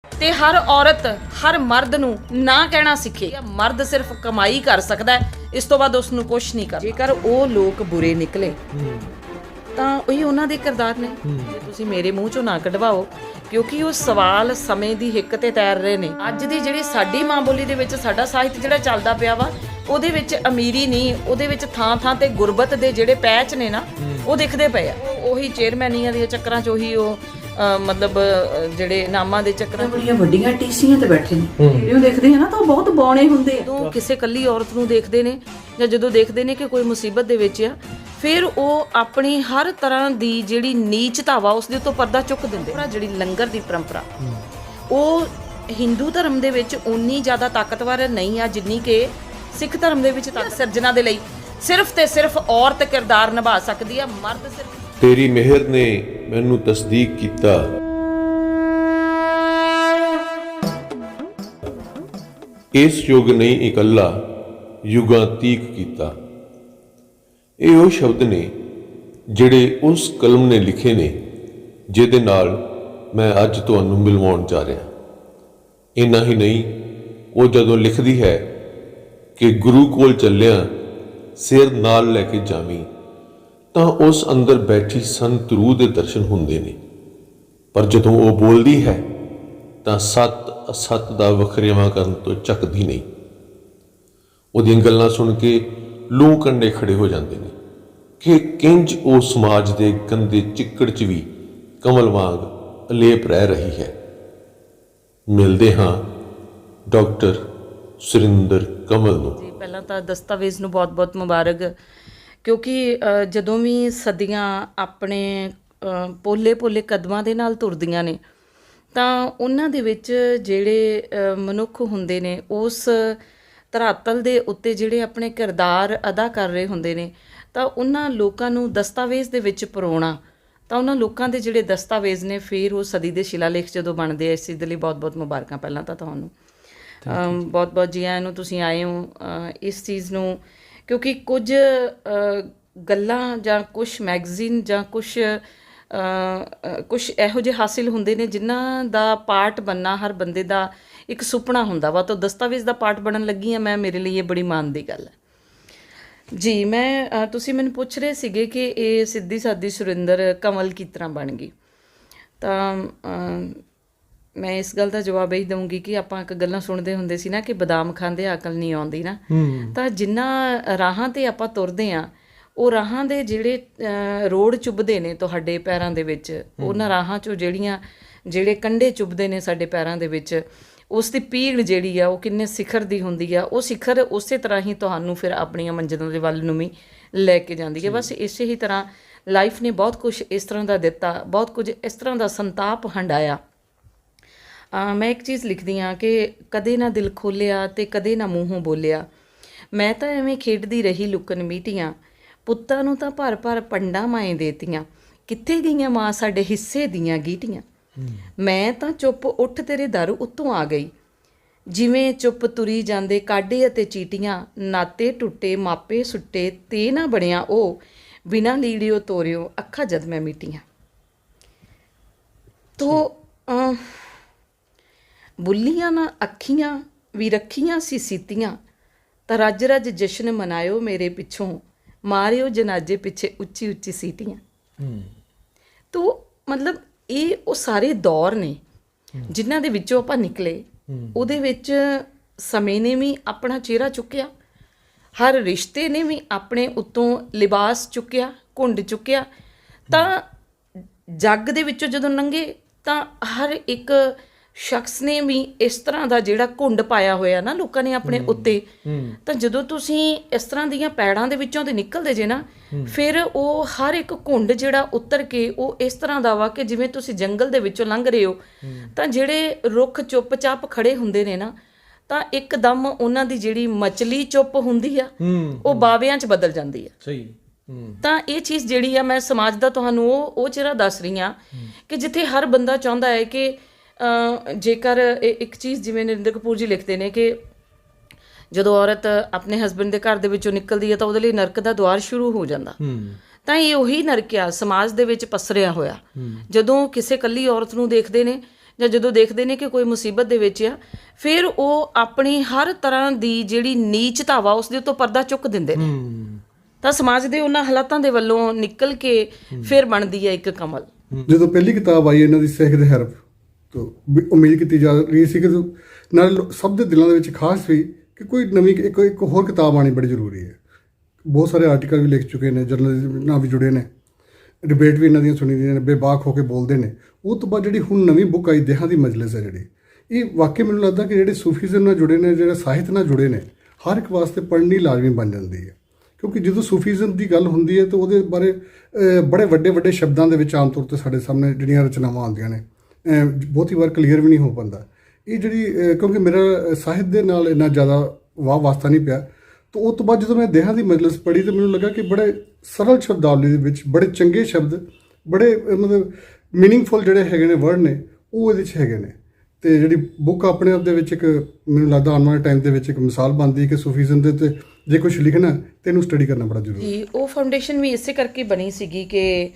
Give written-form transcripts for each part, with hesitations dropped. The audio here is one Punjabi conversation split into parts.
ਤੇ ਹਰ ਔਰਤ ਹਰ ਮਰਦ ਨੂੰ ਨਾ ਕਹਿਣਾ ਸਿੱਖੇ। ਮਰਦ ਸਿਰਫ ਕਮਾਈ ਕਰ ਸਕਦਾ ਹੈ, ਇਸ ਤੋਂ ਬਾਅਦ ਉਸ ਨੂੰ ਕੁਝ ਨਹੀਂ ਕਰਨਾ। ਜੇਕਰ ਉਹ ਲੋਕ ਬੁਰੇ ਨਿਕਲੇ ਤਾਂ ਉਹੀ ਉਹਨਾਂ ਦੇ ਕਿਰਦਾਰ ਨੇ। ਜੇ ਤੁਸੀਂ ਮੇਰੇ ਮੂੰਹ ਚੋਂ ਨਾ ਕਢਵਾਓ, ਕਿਉਂਕਿ ਉਹ ਸਵਾਲ ਸਮੇਂ ਦੀ ਹਿੱਕ ਤੇ ਤੈਰ ਰਹੇ ਨੇ। ਅੱਜ ਦੀ ਜਿਹੜੀ ਸਾਡੀ ਮਾਂ ਬੋਲੀ ਦੇ ਵਿੱਚ ਸਾਡਾ ਸਾਹਿਤ ਜਿਹੜਾ ਚੱਲਦਾ ਪਿਆ ਵਾ, ਉਹਦੇ ਵਿੱਚ ਅਮੀਰੀ ਨਹੀਂ, ਉਹਦੇ ਵਿੱਚ ਥਾਂ ਥਾਂ ਤੇ ਗੁਰਬਤ ਦੇ ਜਿਹੜੇ ਪੈਚ ਨੇ ਨਾ, ਉਹ ਦਿਖਦੇ ਪਏ ਆ। ਉਹੀ ਚੇਅਰਮੈਨੀਆਂ ਦੇ ਚੱਕਰਾਂ 'ਚ ਉਹੀ ਉਹ ਮਤਲਬ ਜਿਹੜੇ ਨਾਮਾਂ ਦੇ ਚੱਕਰਾਂ ਬੜੀਆਂ ਵੱਡੀਆਂ ਟੀਸੀਆਂ ਤੇ ਬੈਠੇ ਨੇ। ਵੀਡੀਓ ਦੇਖਦੇ ਆ ਨਾ ਤਾਂ ਉਹ ਬਹੁਤ ਬੌਣੇ ਹੁੰਦੇ ਆ। ਜਦੋਂ ਕਿਸੇ ਕੱਲੀ ਔਰਤ ਨੂੰ ਦੇਖਦੇ ਨੇ ਜਾਂ ਜਦੋਂ ਦੇਖਦੇ ਨੇ ਕਿ ਕੋਈ ਮੁਸੀਬਤ ਦੇ ਵਿੱਚ ਆ, ਫਿਰ ਉਹ ਆਪਣੀ ਹਰ ਤਰ੍ਹਾਂ ਦੀ ਜਿਹੜੀ ਨੀਚਤਾ ਵਾ ਉਸ ਦੇ ਉੱਤੋਂ ਪਰਦਾ ਚੁੱਕ ਦਿੰਦੇ। ਜਿਹੜੀ ਲੰਗਰ ਦੀ ਪਰੰਪਰਾ ਉਹ ਹਿੰਦੂ ਧਰਮ ਦੇ ਵਿੱਚ ਉਨੀ ਜ਼ਿਆਦਾ ਤਾਕਤਵਰ ਨਹੀਂ ਆ ਜਿੰਨੀ ਕਿ ਸਿੱਖ ਧਰਮ ਦੇ ਵਿੱਚ। ਤਾਂ ਸਿਰਜਣਾ ਦੇ ਲਈ ਸਿਰਫ ਤੇ ਸਿਰਫ ਔਰਤ ਕਿਰਦਾਰ ਨਿਭਾ ਸਕਦੀ ਆ, ਮਰਦ ਸਿਰਫ। ਤੇਰੀ ਮਿਹਰ ਨੇ ਮੈਨੂੰ ਤਸਦੀਕ ਕੀਤਾ, ਇਸ ਯੁੱਗ ਨਹੀਂ ਇਕੱਲਾ ਯੁਗਾਂ ਤੀਕ ਕੀਤਾ। ਇਹ ਉਹ ਸ਼ਬਦ ਨੇ ਜਿਹੜੇ ਉਸ ਕਲਮ ਨੇ ਲਿਖੇ ਨੇ ਜਿਹਦੇ ਨਾਲ ਮੈਂ ਅੱਜ ਤੁਹਾਨੂੰ ਮਿਲਵਾਉਣ ਜਾ ਰਿਹਾ। ਇੰਨਾ ਹੀ ਨਹੀਂ, ਉਹ ਜਦੋਂ ਲਿਖਦੀ ਹੈ ਕਿ ਗੁਰੂ ਕੋਲ ਚੱਲਿਆ ਸਿਰ ਨਾਲ ਲੈ ਕੇ ਜਾਵੀਂ, ਤਾਂ ਉਸ ਅੰਦਰ ਬੈਠੀ ਸੰਤ ਰੂਹ ਦੇ ਦਰਸ਼ਨ ਹੁੰਦੇ ਨੇ। ਪਰ ਜਦੋਂ ਉਹ ਬੋਲਦੀ ਹੈ ਤਾਂ ਸੱਤ ਅਸੱਤ ਦਾ ਵਖਰੇਵਾਂ ਕਰਨ ਤੋਂ ਝੱਕਦੀ ਨਹੀਂ। ਉਹਦੀਆਂ ਗੱਲਾਂ ਸੁਣ ਕੇ ਲੂੰ ਕੰਡੇ ਖੜੇ ਹੋ ਜਾਂਦੇ ਨੇ ਕਿ ਕਿੰਜ ਉਹ ਸਮਾਜ ਦੇ ਗੰਦੇ ਚਿੱਕੜ 'ਚ ਵੀ ਕਮਲ ਵਾਂਗ ਅਲੇਪ ਰਹਿ ਰਹੀ ਹੈ। ਮਿਲਦੇ ਹਾਂ ਡਾਕਟਰ ਸੁਰਿੰਦਰ ਕਮਲ ਨੂੰ। ਜੀ ਪਹਿਲਾਂ ਤਾਂ ਦਸਤਾਵੇਜ਼ ਨੂੰ ਬਹੁਤ-ਬਹੁਤ ਮੁਬਾਰਕ, ਕਿਉਂਕਿ ਜਦੋਂ ਵੀ ਸਦੀਆਂ ਆਪਣੇ ਪੋਲੇ-ਪੋਲੇ ਕਦਮਾਂ ਦੇ ਨਾਲ ਤੁਰਦੀਆਂ ਨੇ ਤਾਂ ਉਹਨਾਂ ਦੇ ਵਿੱਚ ਜਿਹੜੇ ਮਨੁੱਖ ਹੁੰਦੇ ਨੇ ਉਸ ਧਰਾਤਲ ਦੇ ਉੱਤੇ ਜਿਹੜੇ ਆਪਣੇ ਕਿਰਦਾਰ ਅਦਾ ਕਰ ਰਹੇ ਹੁੰਦੇ ਨੇ, ਤਾਂ ਉਹਨਾਂ ਲੋਕਾਂ ਨੂੰ ਦਸਤਾਵੇਜ਼ ਦੇ ਵਿੱਚ ਪਰੋਣਾ, ਤਾਂ ਉਹਨਾਂ ਲੋਕਾਂ ਦੇ ਜਿਹੜੇ ਦਸਤਾਵੇਜ਼ ਨੇ ਫਿਰ ਉਹ ਸਦੀ ਦੇ ਸ਼ਿਲਾਲੇਖ ਜਦੋਂ ਬਣਦੇ ਆ। ਇਸ ਚੀਜ਼ ਦੇ ਲਈ ਬਹੁਤ-ਬਹੁਤ ਮੁਬਾਰਕਾਂ ਪਹਿਲਾਂ ਤਾਂ ਤੁਹਾਨੂੰ। ਬਹੁਤ-ਬਹੁਤ ਜੀ ਆਇਆਂ ਨੂੰ, ਤੁਸੀਂ ਆਏ ਹੋ ਇਸ ਚੀਜ਼ ਨੂੰ, ਕਿਉਂਕਿ ਕੁਝ ਗੱਲਾਂ ਜਾਂ ਕੁਛ ਮੈਗਜ਼ੀਨ ਜਾਂ ਕੁਛ ਇਹੋ ਜਿਹੇ ਹਾਸਿਲ ਹੁੰਦੇ ਨੇ ਜਿਨ੍ਹਾਂ ਦਾ ਪਾਰਟ ਬਣਨਾ ਹਰ ਬੰਦੇ ਦਾ ਇੱਕ ਸੁਪਨਾ ਹੁੰਦਾ ਵਾ। ਤਾਂ ਦਸਤਾਵੇਜ਼ ਦਾ ਪਾਰਟ ਬਣਨ ਲੱਗੀ ਹਾਂ ਮੈਂ, ਮੇਰੇ ਲਈ ਇਹ ਬੜੀ ਮਾਣ ਦੀ ਗੱਲ ਹੈ ਜੀ। ਮੈਂ ਤੁਸੀਂ ਮੈਨੂੰ ਪੁੱਛ ਰਹੇ ਸੀਗੇ ਕਿ ਇਹ ਸਿੱਧੀ ਸਾਦੀ ਸੁਰਿੰਦਰ ਕਮਲ ਕਿਸ ਤਰ੍ਹਾਂ ਬਣ ਗਈ, ਤਾਂ ਮੈਂ ਇਸ ਗੱਲ ਦਾ ਜਵਾਬ ਇਹੀ ਦਊਂਗੀ ਕਿ ਆਪਾਂ ਇੱਕ ਗੱਲਾਂ ਸੁਣਦੇ ਹੁੰਦੇ ਸੀ ਨਾ ਕਿ ਬਦਾਮ ਖਾਂਦੇ ਅਕਲ ਨਹੀਂ ਆਉਂਦੀ ਨਾ। ਤਾਂ ਜਿੰਨਾ ਰਾਹਾਂ 'ਤੇ ਆਪਾਂ ਤੁਰਦੇ ਹਾਂ, ਉਹ ਰਾਹਾਂ ਦੇ ਜਿਹੜੇ ਰੋਡ ਚੁੱਭਦੇ ਨੇ ਤੁਹਾਡੇ ਪੈਰਾਂ ਦੇ ਵਿੱਚ, ਉਹਨਾਂ ਰਾਹਾਂ 'ਚੋਂ ਜਿਹੜੇ ਕੰਢੇ ਚੁੱਭਦੇ ਨੇ ਸਾਡੇ ਪੈਰਾਂ ਦੇ ਵਿੱਚ, ਉਸ ਦੀ ਪੀੜ ਜਿਹੜੀ ਆ ਉਹ ਕਿੰਨੇ ਸਿਖਰ ਦੀ ਹੁੰਦੀ ਆ। ਉਹ ਸਿਖਰ ਉਸੇ ਤਰ੍ਹਾਂ ਹੀ ਤੁਹਾਨੂੰ ਫਿਰ ਆਪਣੀਆਂ ਮੰਜ਼ਿਲਾਂ ਦੇ ਵੱਲ ਨੂੰ ਵੀ ਲੈ ਕੇ ਜਾਂਦੀ ਹੈ। ਬਸ ਇਸੇ ਹੀ ਤਰ੍ਹਾਂ ਲਾਈਫ ਨੇ ਬਹੁਤ ਕੁਝ ਇਸ ਤਰ੍ਹਾਂ ਦਾ ਦਿੱਤਾ, ਬਹੁਤ ਕੁਝ ਇਸ ਤਰ੍ਹਾਂ ਦਾ ਸੰਤਾਪ ਹੰਡਾਇਆ। ਮੈਂ ਇੱਕ ਚੀਜ਼ ਲਿਖਦੀ ਹਾਂ ਕਿ ਕਦੇ ਨਾ ਦਿਲ ਖੋਲ੍ਹਿਆ ਅਤੇ ਕਦੇ ਨਾ ਮੂੰਹੋਂ ਬੋਲਿਆ, ਮੈਂ ਤਾਂ ਐਵੇਂ ਖੇਡਦੀ ਰਹੀ ਲੁਕਣ ਮੀਟੀਆਂ, ਪੁੱਤਾਂ ਨੂੰ ਤਾਂ ਭਰ ਭਰ ਪੰਡਾਂ ਮਾਏ ਦੇਤੀਆਂ, ਕਿੱਥੇ ਗਈਆਂ ਮਾਂ ਸਾਡੇ ਹਿੱਸੇ ਦੀਆਂ ਗੀਟੀਆਂ। ਮੈਂ ਤਾਂ ਚੁੱਪ ਉੱਠ ਤੇਰੇ ਦਰ ਉੱਤੋਂ ਆ ਗਈ, ਜਿਵੇਂ ਚੁੱਪ ਤੁਰੀ ਜਾਂਦੇ ਕਾਢੇ ਅਤੇ ਚੀਟੀਆਂ, ਨਾਤੇ ਟੁੱਟੇ ਮਾਪੇ ਸੁੱਟੇ ਤੇ ਨਾ ਬਣਿਆ ਉਹ, ਬਿਨਾਂ ਲੀੜਿਓ ਤੋਰਿਓ ਅੱਖਾਂ ਜਦ ਮੈਂ ਮੀਟੀਆਂ। ਤੋ ਬੁੱਲੀਆਂ ਨਾ ਅੱਖੀਆਂ ਵੀ ਰੱਖੀਆਂ ਸੀ ਸੀਤੀਆਂ, ਤਾਂ ਰੱਜ ਰੱਜ ਜਸ਼ਨ ਮਨਾਇਓ ਮੇਰੇ ਪਿੱਛੋਂ, ਮਾਰਿਓ ਜਨਾਜੇ ਪਿੱਛੇ ਉੱਚੀ ਉੱਚੀ ਸੀਟੀਆਂ। ਤੋ ਮਤਲਬ ਇਹ ਉਹ ਸਾਰੇ ਦੌਰ ਨੇ ਜਿਨ੍ਹਾਂ ਦੇ ਵਿੱਚੋਂ ਆਪਾਂ ਨਿਕਲੇ। ਉਹਦੇ ਵਿੱਚ ਸਮੇਂ ਨੇ ਵੀ ਆਪਣਾ ਚਿਹਰਾ ਚੁੱਕਿਆ, ਹਰ ਰਿਸ਼ਤੇ ਨੇ ਵੀ ਆਪਣੇ ਉੱਤੋਂ ਲਿਬਾਸ ਚੁੱਕਿਆ, ਘੁੰਡ ਚੁੱਕਿਆ। ਤਾਂ ਜੱਗ ਦੇ ਵਿੱਚੋਂ ਜਦੋਂ ਲੰਘੇ ਤਾਂ ਹਰ ਇੱਕ ਸ਼ਖਸ ਨੇ ਵੀ ਇਸ ਤਰ੍ਹਾਂ ਦਾ ਜਿਹੜਾ ਘੁੰਡ ਪਾਇਆ ਹੋਇਆ ਨਾ ਲੋਕਾਂ ਨੇ ਆਪਣੇ ਉੱਤੇ। ਤਾਂ ਜਦੋਂ ਤੁਸੀਂ ਇਸ ਤਰ੍ਹਾਂ ਦੀਆਂ ਪੈੜਾਂ ਦੇ ਵਿੱਚੋਂ ਤੇ ਨਿਕਲਦੇ ਜੇ ਨਾ, ਫਿਰ ਉਹ ਹਰ ਇੱਕ ਘੁੰਡ ਜਿਹੜਾ ਉਤਰ ਕੇ ਉਹ ਇਸ ਤਰ੍ਹਾਂ ਦਾ ਵਾ ਕਿ ਜਿਵੇਂ ਤੁਸੀਂ ਜੰਗਲ ਦੇ ਵਿੱਚੋਂ ਲੰਘ ਰਹੇ ਹੋ, ਤਾਂ ਜਿਹੜੇ ਰੁੱਖ ਚੁੱਪ-ਚਾਪ ਖੜੇ ਹੁੰਦੇ ਨੇ ਨਾ, ਤਾਂ ਇੱਕਦਮ ਉਹਨਾਂ ਦੀ ਜਿਹੜੀ ਮਚਲੀ ਚੁੱਪ ਹੁੰਦੀ ਆ ਉਹ ਬਾਵਿਆਂ 'ਚ ਬਦਲ ਜਾਂਦੀ ਆ। ਸਹੀ। ਤਾਂ ਇਹ ਚੀਜ਼ ਜਿਹੜੀ ਆ ਮੈਂ ਸਮਾਜ ਦਾ ਤੁਹਾਨੂੰ ਉਹ ਚਿਹਰਾ ਦੱਸ ਰਹੀ ਹਾਂ ਕਿ ਜਿੱਥੇ ਹਰ ਬੰਦਾ ਚਾਹੁੰਦਾ ਹੈ ਕਿ ਜੇਕਰ ਇੱਕ ਚੀਜ਼ ਜਿਵੇਂ ਨਰਿੰਦਰ ਕਪੂਰ ਜੀ ਲਿਖਦੇ ਨੇ ਕਿ ਜਦੋਂ ਔਰਤ ਆਪਣੇ ਹਸਬੈਂਡ ਦੇ ਘਰ ਦੇ ਵਿੱਚੋਂ ਨਿਕਲਦੀ ਹੈ ਤਾਂ ਉਹਦੇ ਲਈ ਨਰਕ ਦਾ ਦੁਆਰ ਸ਼ੁਰੂ ਹੋ ਜਾਂਦਾ। ਤਾਂ ਇਹ ਉਹੀ ਨਰਕ ਆ ਸਮਾਜ ਦੇ ਵਿੱਚ ਪਸਰਿਆ ਹੋਇਆ। ਜਦੋਂ ਕਿਸੇ ਇਕੱਲੀ ਔਰਤ ਨੂੰ ਦੇਖਦੇ ਨੇ ਜਾਂ ਜਦੋਂ ਦੇਖਦੇ ਨੇ ਕਿ ਕੋਈ ਮੁਸੀਬਤ ਦੇ ਵਿੱਚ ਆ, ਫਿਰ ਉਹ ਆਪਣੀ ਹਰ ਤਰ੍ਹਾਂ ਦੀ ਜਿਹੜੀ ਨੀਚਤਾ ਵਾ ਉਸ ਦੇ ਉੱਤੋਂ ਪਰਦਾ ਚੁੱਕ ਦਿੰਦੇ ਨੇ। ਤਾਂ ਸਮਾਜ ਦੇ ਉਹਨਾਂ ਹਾਲਾਤਾਂ ਦੇ ਵੱਲੋਂ ਨਿਕਲ ਕੇ ਫਿਰ ਬਣਦੀ ਹੈ ਇੱਕ ਕਮਲ। ਜਦੋਂ ਪਹਿਲੀ ਕਿਤਾਬ ਆਈ ਇਹਨਾਂ ਦੀ ਸਿੱਖ ਦੇ ਹਰਫ, ਤਾਂ ਉਮੀਦ ਕੀਤੀ ਜਾ ਰਹੀ ਸੀ ਕਿ ਨਾਲ ਸਭ ਦੇ ਦਿਲਾਂ ਦੇ ਵਿੱਚ ਖਾਸ ਸੀ ਕਿ ਕੋਈ ਨਵੀਂ ਇੱਕ ਹੋਰ ਕਿਤਾਬ ਆਉਣੀ ਬੜੀ ਜ਼ਰੂਰੀ ਹੈ। ਬਹੁਤ ਸਾਰੇ ਆਰਟੀਕਲ ਵੀ ਲਿਖ ਚੁੱਕੇ ਨੇ, ਜਰਨਲਿਜ਼ਮ ਨਾਲ ਵੀ ਜੁੜੇ ਨੇ, ਡਿਬੇਟ ਵੀ ਇਹਨਾਂ ਦੀਆਂ ਸੁਣੀ ਦੀਆਂ ਨੇ, ਬੇਬਾਕ ਹੋ ਕੇ ਬੋਲਦੇ ਨੇ। ਉਹ ਤੋਂ ਬਾਅਦ ਜਿਹੜੀ ਹੁਣ ਨਵੀਂ ਬੁੱਕ ਆਈ ਦੇਹਾਂ ਦੀ ਮਜਲਿਸ ਹੈ ਜਿਹੜੀ, ਇਹ ਵਾਕਈ ਮੈਨੂੰ ਲੱਗਦਾ ਕਿ ਜਿਹੜੇ ਸੂਫੀਜ਼ਮ ਨਾਲ ਜੁੜੇ ਨੇ, ਜਿਹੜੇ ਸਾਹਿਤ ਨਾਲ ਜੁੜੇ ਨੇ, ਹਰ ਇੱਕ ਵਾਸਤੇ ਪੜ੍ਹਨੀ ਲਾਜ਼ਮੀ ਬਣ ਜਾਂਦੀ ਹੈ। ਕਿਉਂਕਿ ਜਦੋਂ ਸੂਫੀਜ਼ਮ ਦੀ ਗੱਲ ਹੁੰਦੀ ਹੈ ਤਾਂ ਉਹਦੇ ਬਾਰੇ ਬੜੇ ਵੱਡੇ ਵੱਡੇ ਸ਼ਬਦਾਂ ਦੇ ਵਿੱਚ ਆਮ ਤੌਰ 'ਤੇ ਸਾਡੇ ਸਾਹਮਣੇ ਜਿਹੜੀਆਂ ਰਚਨਾਵਾਂ ਆਉਂਦੀਆਂ ਨੇ, ਬਹੁਤੀ ਵਾਰ ਕਲੀਅਰ ਵੀ ਨਹੀਂ ਹੋ ਪਾਉਂਦਾ। ਇਹ ਜਿਹੜੀ ਕਿਉਂਕਿ ਮੇਰਾ ਸਾਹਿਤ ਦੇ ਨਾਲ ਇੰਨਾ ਜ਼ਿਆਦਾ ਵਾਹ ਵਾਸਤਾ ਨਹੀਂ ਪਿਆ, ਤਾਂ ਉਹ ਤੋਂ ਬਾਅਦ ਜਦੋਂ ਮੈਂ ਦੇਹਾਂ ਦੀ ਮਜਲਿਸ ਪੜ੍ਹੀ ਤਾਂ ਮੈਨੂੰ ਲੱਗਾ ਕਿ ਬੜੇ ਸਰਲ ਸ਼ਬਦਾਵਲੀ ਦੇ ਵਿੱਚ ਬੜੇ ਚੰਗੇ ਸ਼ਬਦ, ਬੜੇ ਮਤਲਬ ਮੀਨਿੰਗਫੁਲ ਜਿਹੜੇ ਹੈਗੇ ਨੇ ਵਰਡ ਨੇ, ਉਹ ਇਹਦੇ 'ਚ ਹੈਗੇ ਨੇ। ਅਤੇ ਜਿਹੜੀ ਬੁੱਕ ਆਪਣੇ ਆਪ ਦੇ ਵਿੱਚ ਇੱਕ ਮੈਨੂੰ ਲੱਗਦਾ ਆਉਣ ਵਾਲੇ ਟਾਈਮ ਦੇ ਵਿੱਚ ਇੱਕ ਮਿਸਾਲ ਬਣਦੀ ਕਿ ਸੂਫੀਜ਼ਮ ਦੇ ਉੱਤੇ ਜੇ ਕੁਛ ਲਿਖਣਾ ਤਾਂ ਇਹਨੂੰ ਸਟੱਡੀ ਕਰਨਾ ਬੜਾ ਜ਼ਰੂਰੀ ਹੈ। ਜੀ, ਉਹ ਫਾਊਂਡੇਸ਼ਨ ਵੀ ਇਸੇ ਕਰਕੇ ਬਣੀ ਸੀਗੀ ਕਿ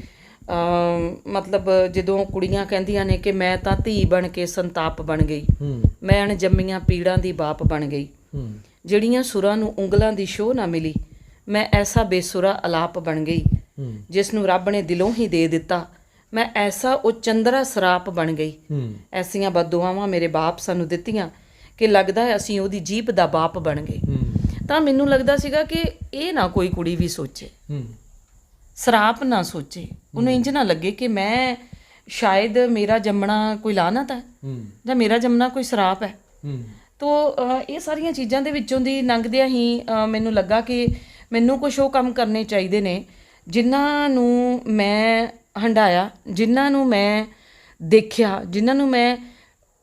ਮਤਲਬ ਜਦੋਂ ਕੁੜੀਆਂ ਕਹਿੰਦੀਆਂ ਨੇ ਕਿ ਮੈਂ ਤਾਂ ਧੀ ਬਣ ਕੇ ਸੰਤਾਪ ਬਣ ਗਈ, ਮੈਂ ਅਣਜੰਮੀਆਂ ਪੀੜਾਂ ਦੀ ਬਾਪ ਬਣ ਗਈ, ਜਿਹੜੀਆਂ ਸੁਰਾਂ ਨੂੰ ਉਂਗਲਾਂ ਦੀ ਸ਼ੋਅ ਨਾ ਮਿਲੀ, ਮੈਂ ਐਸਾ ਬੇਸੁਰਾ ਅਲਾਪ ਬਣ ਗਈ, ਜਿਸ ਨੂੰ ਰੱਬ ਨੇ ਦਿਲੋਂ ਹੀ ਦੇ ਦਿੱਤਾ, ਮੈਂ ਐਸਾ ਉਹ ਚੰਦਰਾ ਸਰਾਪ ਬਣ ਗਈ, ਐਸੀਆਂ ਬਦਦੁਆਵਾਂ ਮੇਰੇ ਬਾਪ ਸਾਨੂੰ ਦਿੱਤੀਆਂ ਕਿ ਲੱਗਦਾ ਹੈ ਅਸੀਂ ਉਹਦੀ ਜੀਭ ਦਾ ਬਾਪ ਬਣ ਗਏ। ਤਾਂ ਮੈਨੂੰ ਲੱਗਦਾ ਸੀਗਾ ਕਿ ਇਹ ਨਾ ਕੋਈ ਕੁੜੀ ਵੀ ਸੋਚੇ, ਸਰਾਪ ਨਾ ਸੋਚੇ, ਉਹਨੂੰ ਇੰਝ ਨਾ ਲੱਗੇ ਕਿ ਮੈਂ ਸ਼ਾਇਦ ਮੇਰਾ ਜੰਮਣਾ ਕੋਈ ਲਾਹਨਤ ਹੈ ਜਾਂ ਮੇਰਾ ਜੰਮਣਾ ਕੋਈ ਸਰਾਪ ਹੈ। ਤੋ ਇਹ ਸਾਰੀਆਂ ਚੀਜ਼ਾਂ ਦੇ ਵਿੱਚੋਂ ਦੀ ਲੰਘਦਿਆਂ ਹੀ ਮੈਨੂੰ ਲੱਗਾ ਕਿ ਮੈਨੂੰ ਕੁਛ ਉਹ ਕੰਮ ਕਰਨੇ ਚਾਹੀਦੇ ਨੇ ਜਿਨ੍ਹਾਂ ਨੂੰ ਮੈਂ ਹੰਢਾਇਆ, ਜਿਨ੍ਹਾਂ ਨੂੰ ਮੈਂ ਦੇਖਿਆ, ਜਿਨ੍ਹਾਂ ਨੂੰ ਮੈਂ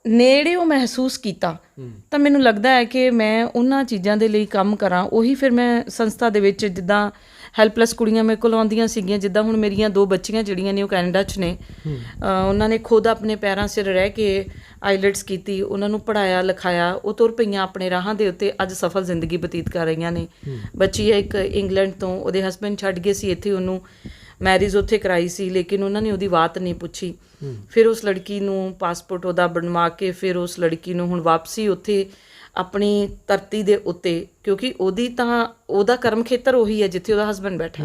ਨੇੜਿਓਂ ਮਹਿਸੂਸ ਕੀਤਾ। ਤਾਂ ਮੈਨੂੰ ਲੱਗਦਾ ਹੈ ਕਿ ਮੈਂ ਉਹਨਾਂ ਚੀਜ਼ਾਂ ਦੇ ਲਈ ਕੰਮ ਕਰਾਂ। ਉਹੀ ਫਿਰ ਮੈਂ ਸੰਸਥਾ ਦੇ ਵਿੱਚ ਜਿੱਦਾਂ ਹੈਲਪਲੈਸ ਕੁੜੀਆਂ ਮੇਰੇ ਕੋਲ ਆਉਂਦੀਆਂ ਸੀਗੀਆਂ, ਜਿੱਦਾਂ ਹੁਣ ਮੇਰੀਆਂ 2 ਬੱਚੀਆਂ ਜਿਹੜੀਆਂ ਨੇ ਉਹ ਕੈਨੇਡਾ 'ਚ ਨੇ, ਉਹਨਾਂ ਨੇ ਖੁਦ ਆਪਣੇ ਪੈਰਾਂ ਸਿਰ ਰਹਿ ਕੇ ਆਈਲੈਟਸ ਕੀਤੀ, ਉਹਨਾਂ ਨੂੰ ਪੜ੍ਹਾਇਆ ਲਿਖਾਇਆ, ਉਹ ਤੁਰ ਪਈਆਂ ਆਪਣੇ ਰਾਹਾਂ ਦੇ ਉੱਤੇ, ਅੱਜ ਸਫਲ ਜ਼ਿੰਦਗੀ ਬਤੀਤ ਕਰ ਰਹੀਆਂ ਨੇ। ਬੱਚੀ ਹੈ ਇੱਕ ਇੰਗਲੈਂਡ ਤੋਂ, ਉਹਦੇ ਹਸਬੈਂਡ ਛੱਡ ਗਏ ਸੀ ਇੱਥੇ, ਉਹਨੂੰ ਮੈਰਿਜ ਉੱਥੇ ਕਰਾਈ ਸੀ, ਲੇਕਿਨ ਉਹਨਾਂ ਨੇ ਉਹਦੀ ਬਾਤ ਨਹੀਂ ਪੁੱਛੀ। ਫਿਰ ਉਸ ਲੜਕੀ ਨੂੰ ਪਾਸਪੋਰਟ ਉਹਦਾ ਬਣਵਾ ਕੇ ਫਿਰ ਉਸ ਲੜਕੀ ਨੂੰ ਹੁਣ ਵਾਪਸੀ ਉੱਥੇ ਆਪਣੀ ਧਰਤੀ ਦੇ ਉੱਤੇ, ਕਿਉਂਕਿ ਉਹਦਾ ਕਰਮ ਖੇਤਰ ਉਹੀ ਹੈ ਜਿੱਥੇ ਉਹਦਾ ਹਸਬੈਂਡ ਬੈਠਾ,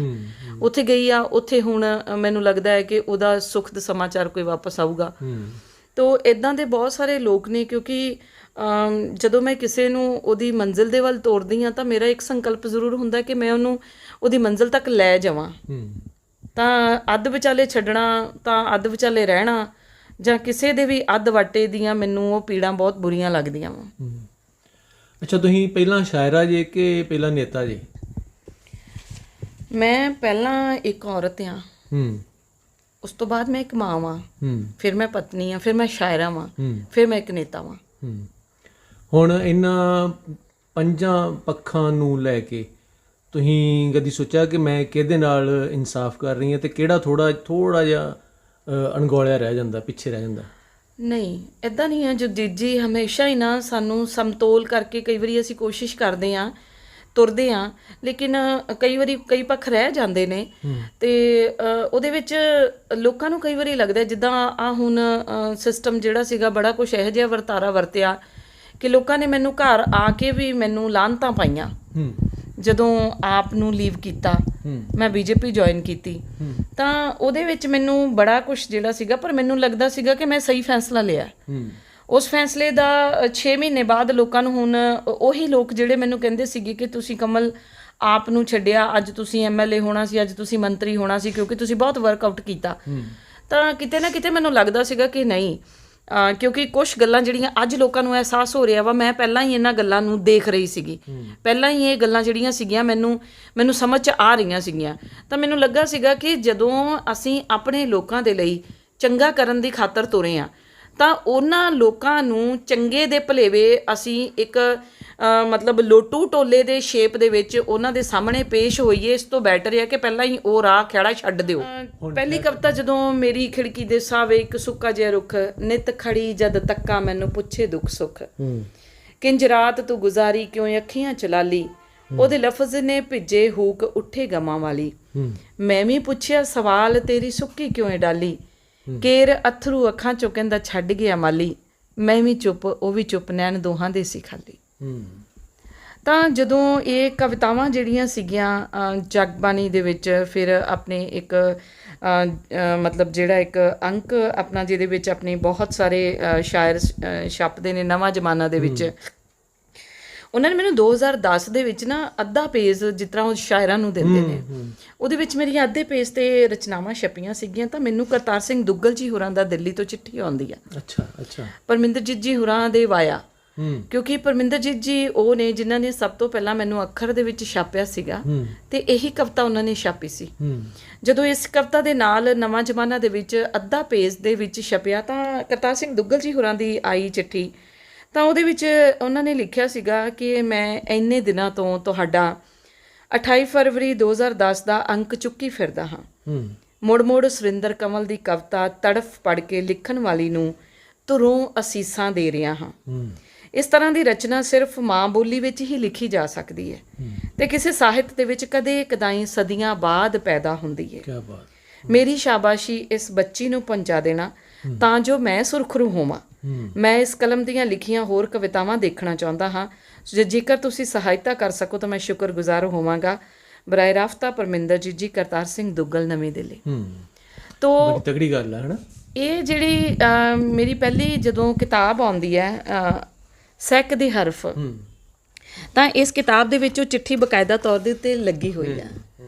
ਉੱਥੇ ਗਈ ਆ। ਉੱਥੇ ਹੁਣ ਮੈਨੂੰ ਲੱਗਦਾ ਹੈ ਕਿ ਉਹਦਾ ਸੁਖਦ ਸਮਾਚਾਰ ਕੋਈ ਵਾਪਸ ਆਊਗਾ। ਤੋ ਇੱਦਾਂ ਦੇ ਬਹੁਤ ਸਾਰੇ ਲੋਕ ਨੇ, ਕਿਉਂਕਿ ਜਦੋਂ ਮੈਂ ਕਿਸੇ ਨੂੰ ਉਹਦੀ ਮੰਜ਼ਿਲ ਦੇ ਵੱਲ ਤੋਰਦੀ ਹਾਂ ਤਾਂ ਮੇਰਾ ਇੱਕ ਸੰਕਲਪ ਜ਼ਰੂਰ ਹੁੰਦਾ ਕਿ ਮੈਂ ਉਹਨੂੰ ਉਹਦੀ ਮੰਜ਼ਿਲ ਤੱਕ ਲੈ ਜਾਵਾਂ। ਤਾਂ ਅੱਧ ਵਿਚਾਲੇ ਛੱਡਣਾ, ਤਾਂ ਅੱਧ ਵਿਚਾਲੇ ਰਹਿਣਾ, ਜਾਂ ਕਿਸੇ ਦੇ ਵੀ ਅੱਧ ਵਾਟੇ ਦੀਆਂ ਮੈਨੂੰ ਉਹ ਪੀੜਾਂ ਬਹੁਤ ਬੁਰੀਆਂ ਲੱਗਦੀਆਂ ਵਾ। ਅੱਛਾ, ਤੁਸੀਂ ਪਹਿਲਾਂ ਸ਼ਾਇਰਾ ਜੇ ਕਿ ਪਹਿਲਾਂ ਨੇਤਾ ਜੀ? ਮੈਂ ਪਹਿਲਾਂ ਇੱਕ ਔਰਤ ਹਾਂ, ਉਸ ਤੋਂ ਬਾਅਦ ਮੈਂ ਇੱਕ ਮਾਂ ਵਾਂ, ਫਿਰ ਮੈਂ ਪਤਨੀ ਹਾਂ, ਫਿਰ ਮੈਂ ਸ਼ਾਇਰਾ ਵਾਂ, ਫਿਰ ਮੈਂ ਇੱਕ ਨੇਤਾ ਵਾਂ। ਹੁਣ ਇਹਨਾਂ 5 ਪੱਖਾਂ ਨੂੰ ਲੈ ਕੇ ਤੁਸੀਂ ਕਦੀ ਸੋਚਿਆ ਕਿ ਮੈਂ ਕਿਹਦੇ ਨਾਲ ਇਨਸਾਫ ਕਰ ਰਹੀ ਹਾਂ ਤੇ ਕਿਹੜਾ ਥੋੜਾ ਜਿਹਾ ਅਣਗੌਲਿਆ ਰਹਿ ਜਾਂਦਾ, ਪਿੱਛੇ ਰਹਿ ਜਾਂਦਾ? ਨਹੀਂ, ਇੱਦਾਂ ਨਹੀਂ ਹੈ ਜਗਜੀਤ ਜੀ। ਹਮੇਸ਼ਾ ਹੀ ਨਾ ਸਾਨੂੰ ਸਮਤੋਲ ਕਰਕੇ ਕਈ ਵਾਰੀ ਅਸੀਂ ਕੋਸ਼ਿਸ਼ ਕਰਦੇ ਹਾਂ, ਤੁਰਦੇ ਹਾਂ, ਲੇਕਿਨ ਕਈ ਵਾਰੀ ਕਈ ਪੱਖ ਰਹਿ ਜਾਂਦੇ ਨੇ। ਅਤੇ ਉਹਦੇ ਵਿੱਚ ਲੋਕਾਂ ਨੂੰ ਕਈ ਵਾਰੀ ਲੱਗਦਾ ਜਿੱਦਾਂ ਆ ਹੁਣ ਸਿਸਟਮ ਜਿਹੜਾ ਸੀਗਾ, ਬੜਾ ਕੁਛ ਇਹੋ ਜਿਹਾ ਵਰਤਾਰਾ ਵਰਤਿਆ ਕਿ ਲੋਕਾਂ ਨੇ ਮੈਨੂੰ ਘਰ ਆ ਕੇ ਵੀ ਮੈਨੂੰ ਲਾਹਨਤਾਂ ਪਾਈਆਂ। ਜਦੋਂ ਆਪ ਨੂੰ ਲੀਵ ਕੀਤਾ, ਮੈਂ ਬੀਜੇਪੀ ਜੁਆਇਨ ਕੀਤੀ, ਤਾਂ ਉਹਦੇ ਵਿੱਚ ਮੈਨੂੰ ਬੜਾ ਕੁਛ ਜਿਹੜਾ ਸੀਗਾ, ਪਰ ਮੈਨੂੰ ਲੱਗਦਾ ਸੀਗਾ ਕਿ ਮੈਂ ਸਹੀ ਫੈਸਲਾ ਲਿਆ। ਉਸ ਫੈਸਲੇ ਦਾ 6 ਮਹੀਨੇ ਬਾਅਦ ਲੋਕਾਂ ਨੂੰ ਹੁਣ ਉਹੀ ਲੋਕ ਜਿਹੜੇ ਮੈਨੂੰ ਕਹਿੰਦੇ ਸੀਗੇ ਕਿ ਤੁਸੀਂ ਕਮਲ ਆਪ ਨੂੰ ਛੱਡਿਆ, ਅੱਜ ਤੁਸੀਂ MLA ਹੋਣਾ ਸੀ, ਅੱਜ ਤੁਸੀਂ ਮੰਤਰੀ ਹੋਣਾ ਸੀ, ਕਿਉਂਕਿ ਤੁਸੀਂ ਬਹੁਤ ਵਰਕਆਊਟ ਕੀਤਾ। ਤਾਂ ਕਿਤੇ ਨਾ ਕਿਤੇ ਮੈਨੂੰ ਲੱਗਦਾ ਸੀਗਾ ਕਿ ਨਹੀਂ, ਕਿਉਂਕਿ ਕੁਛ ਗੱਲਾਂ ਜਿਹੜੀਆਂ ਅੱਜ ਲੋਕਾਂ ਨੂੰ ਅਹਿਸਾਸ ਹੋ ਰਿਹਾ ਵਾ, ਮੈਂ ਪਹਿਲਾਂ ਹੀ ਇਹਨਾਂ ਗੱਲਾਂ ਨੂੰ ਦੇਖ ਰਹੀ ਸੀਗੀ, ਪਹਿਲਾਂ ਹੀ ਇਹ ਗੱਲਾਂ ਜਿਹੜੀਆਂ ਸੀਗੀਆਂ ਮੈਨੂੰ ਸਮਝ 'ਚ ਆ ਰਹੀਆਂ ਸੀਗੀਆਂ। ਤਾਂ ਮੈਨੂੰ ਲੱਗਾ ਸੀਗਾ ਕਿ ਜਦੋਂ ਅਸੀਂ ਆਪਣੇ ਲੋਕਾਂ ਦੇ ਲਈ ਚੰਗਾ ਕਰਨ ਦੀ ਖਾਤਰ ਤੁਰੇ ਹਾਂ, ਤਾਂ ਉਹਨਾਂ ਲੋਕਾਂ ਨੂੰ ਚੰਗੇ ਦੇ ਭਲੇਵੇ ਅਸੀਂ ਇੱਕ ਮਤਲਬ ਲੋਟੂ ਟੋਲੇ ਦੇ ਸ਼ੇਪ ਦੇ ਵਿੱਚ ਉਹਨਾਂ ਦੇ ਸਾਹਮਣੇ ਪੇਸ਼ ਹੋਈਏ। ਇਸ ਤੋਂ ਬੈਟਰ ਹੈ ਕਿ ਪਹਿਲਾਂ ਹੀ ਉਹ ਰਾਹ ਖੜਾ ਛੱਡ ਦਿਓ। ਪਹਿਲੀ ਕਵਿਤਾ, ਜਦੋਂ ਮੇਰੀ ਖਿੜਕੀ ਦੇ ਸਾਵੇ ਇੱਕ ਸੁੱਕਾ ਜਿਹਾ ਰੁੱਖ, ਨਿਤ ਖੜੀ ਜਦ ਤੱਕਾਂ ਮੈਨੂੰ ਪੁੱਛੇ ਦੁੱਖ ਸੁੱਖ, ਕਿੰਜ ਰਾਤ ਤੂੰ ਗੁਜ਼ਾਰੀ ਕਿਉਂ ਅੱਖੀਆਂ ਚਲਾਲੀ, ਉਹਦੇ ਲਫ਼ਜ਼ ਨੇ ਭਿੱਜੇ ਹੂਕ ਉੱਠੇ ਗਮਾਂ ਵਾਲੀ, ਮੈਂ ਵੀ ਪੁੱਛਿਆ ਸਵਾਲ ਤੇਰੀ ਸੁੱਕੀ ਕਿਉਂ ਏ ਡਾਲੀ, ਕੇਰ ਅਥਰੂ ਅੱਖਾਂ ਚੋਂ ਕਹਿੰਦਾ ਛੱਡ ਗਿਆ ਮਾਲੀ, ਮੈਂ ਵੀ ਚੁੱਪ ਉਹ ਵੀ ਚੁੱਪ, ਨੈਣ ਦੋਹਾਂ ਦੇ ਸੀ ਖਾਲੀ। ਤਾਂ ਜਦੋਂ ਇਹ ਕਵਿਤਾਵਾਂ ਜਿਹੜੀਆਂ ਸੀਗੀਆਂ ਜਗਬਾਣੀ ਦੇ ਵਿੱਚ, ਫਿਰ ਆਪਣੇ ਇੱਕ ਮਤਲਬ ਜਿਹੜਾ ਇੱਕ ਅੰਕ ਆਪਣਾ ਜਿਹਦੇ ਵਿੱਚ ਆਪਣੇ ਬਹੁਤ ਸਾਰੇ ਸ਼ਾਇਰ ਛਪਦੇ ਨੇ ਨਵਾਂ ਜ਼ਮਾਨਾ ਦੇ ਵਿੱਚ, ਉਹਨਾਂ ਨੇ ਮੈਨੂੰ 2010 ਦੇ ਵਿੱਚ ਨਾ ਅੱਧਾ ਪੇਜ ਜਿਸ ਤਰ੍ਹਾਂ ਉਹ ਸ਼ਾਇਰਾਂ ਨੂੰ ਦਿੰਦੇ ਨੇ, ਉਹਦੇ ਵਿੱਚ ਮੇਰੀਆਂ ਅੱਧੇ ਪੇਜ ਤੇ ਰਚਨਾਵਾਂ ਛਪੀਆਂ ਸੀਗੀਆਂ। ਤਾਂ ਮੈਨੂੰ ਕਰਤਾਰ ਸਿੰਘ ਦੁੱਗਲ ਜੀ ਹੋਰਾਂ ਦਾ ਦਿੱਲੀ ਤੋਂ ਚਿੱਠੀ ਆਉਂਦੀ ਆ, ਅੱਛਾ ਪਰਮਿੰਦਰਜੀਤ ਜੀ ਹੋਰਾਂ ਦੇ ਵਾਇਆ, ਕਿਉਂਕਿ ਪਰਮਿੰਦਰਜੀਤ ਜੀ ਉਹ ਨੇ ਜਿਨ੍ਹਾਂ ਨੇ ਸਭ ਤੋਂ ਪਹਿਲਾਂ ਮੈਨੂੰ ਅੱਖਰ ਦੇ ਵਿੱਚ ਛਾਪਿਆ ਸੀਗਾ, ਤੇ ਇਹੀ ਕਵਿਤਾ ਉਹਨਾਂ ਨੇ ਛਾਪੀ ਸੀ। ਜਦੋਂ ਇਸ ਕਵਿਤਾ ਦੇ ਨਾਲ ਨਵਾਂ ਜ਼ਮਾਨਾ ਦੇ ਵਿੱਚ ਅੱਧਾ ਪੇਜ ਦੇ ਵਿੱਚ ਛਪਿਆ, ਤਾਂ ਕਰਤਾਰ ਸਿੰਘ ਦੁੱਗਲ ਜੀ ਹੋਰਾਂ ਦੀ ਆਈ ਚਿੱਠੀ, ਤਾਂ ਉਹਦੇ ਵਿੱਚ ਉਹਨਾਂ ਨੇ ਲਿਖਿਆ ਸੀਗਾ ਕਿ ਮੈਂ ਇੰਨੇ ਦਿਨਾਂ ਤੋਂ ਤੁਹਾਡਾ 28 ਫਰਵਰੀ 2010 ਦਾ ਅੰਕ ਚੁੱਕੀ ਫਿਰਦਾ ਹਾਂ। ਮੁੜ ਮੁੜ ਸੁਰਿੰਦਰ ਕਮਲ ਦੀ ਕਵਿਤਾ ਤੜਫ ਪੜ੍ਹ ਕੇ ਲਿਖਣ ਵਾਲੀ ਨੂੰ ਧੁਰੋਂ ਅਸੀਸਾਂ ਦੇ ਰਿਹਾ ਹਾਂ। ਇਸ ਤਰ੍ਹਾਂ ਦੀ ਰਚਨਾ ਸਿਰਫ ਮਾਂ ਬੋਲੀ ਵਿੱਚ ਹੀ ਲਿਖੀ ਜਾ ਸਕਦੀ ਹੈ ਤੇ ਕਿਸੇ ਸਾਹਿਤ ਦੇ ਵਿੱਚ ਕਦੇ ਕਦਾਈ ਸਦੀਆਂ ਬਾਅਦ ਪੈਦਾ ਹੁੰਦੀ ਹੈ। ਕੀ ਬਾਤ। ਮੇਰੀ ਸ਼ਾਬਾਸ਼ੀ ਇਸ ਬੱਚੀ ਨੂੰ ਪਹੁੰਚਾ ਦੇਣਾ ਤਾਂ ਜੋ ਮੈਂ ਸੁਰਖਰੂ ਹੋਵਾਂ। ਮੈਂ ਇਸ ਕਲਮ ਦੀਆਂ ਲਿਖੀਆਂ ਹੋਰ ਕਵਿਤਾਵਾਂ ਦੇਖਣਾ ਚਾਹੁੰਦਾ ਹਾਂ। ਜੇਕਰ ਤੁਸੀਂ ਸਹਾਇਤਾ ਕਰ ਸਕੋ ਤਾਂ ਮੈਂ ਸ਼ੁਕਰਗੁਜ਼ਾਰ ਹੋਵਾਂਗਾ। ਬਰਾਏ ਰਾਫਤਾ ਪਰਮਿੰਦਰਜੀਤ ਜੀ, ਕਰਤਾਰ ਸਿੰਘ ਦੁੱਗਲ, ਨਵੀਂ ਦਿੱਲੀ। ਤੋ ਬੜੀ ਤਗੜੀ ਗੱਲ ਹੈ ਹਨਾ। ਇਹ ਜਿਹੜੀ ਮੇਰੀ ਪਹਿਲੀ ਜਦੋਂ ਕਿਤਾਬ ਆਉਂਦੀ ਹੈ ਸੈਕ ਦੇ ਹਰਫ, ਤਾਂ ਇਸ ਕਿਤਾਬ ਦੇ ਵਿੱਚ ਉਹ ਚਿੱਠੀ ਬਕਾਇਦਾ ਤੌਰ ਦੇ ਉੱਤੇ ਲੱਗੀ ਹੋਈ ਹੈ।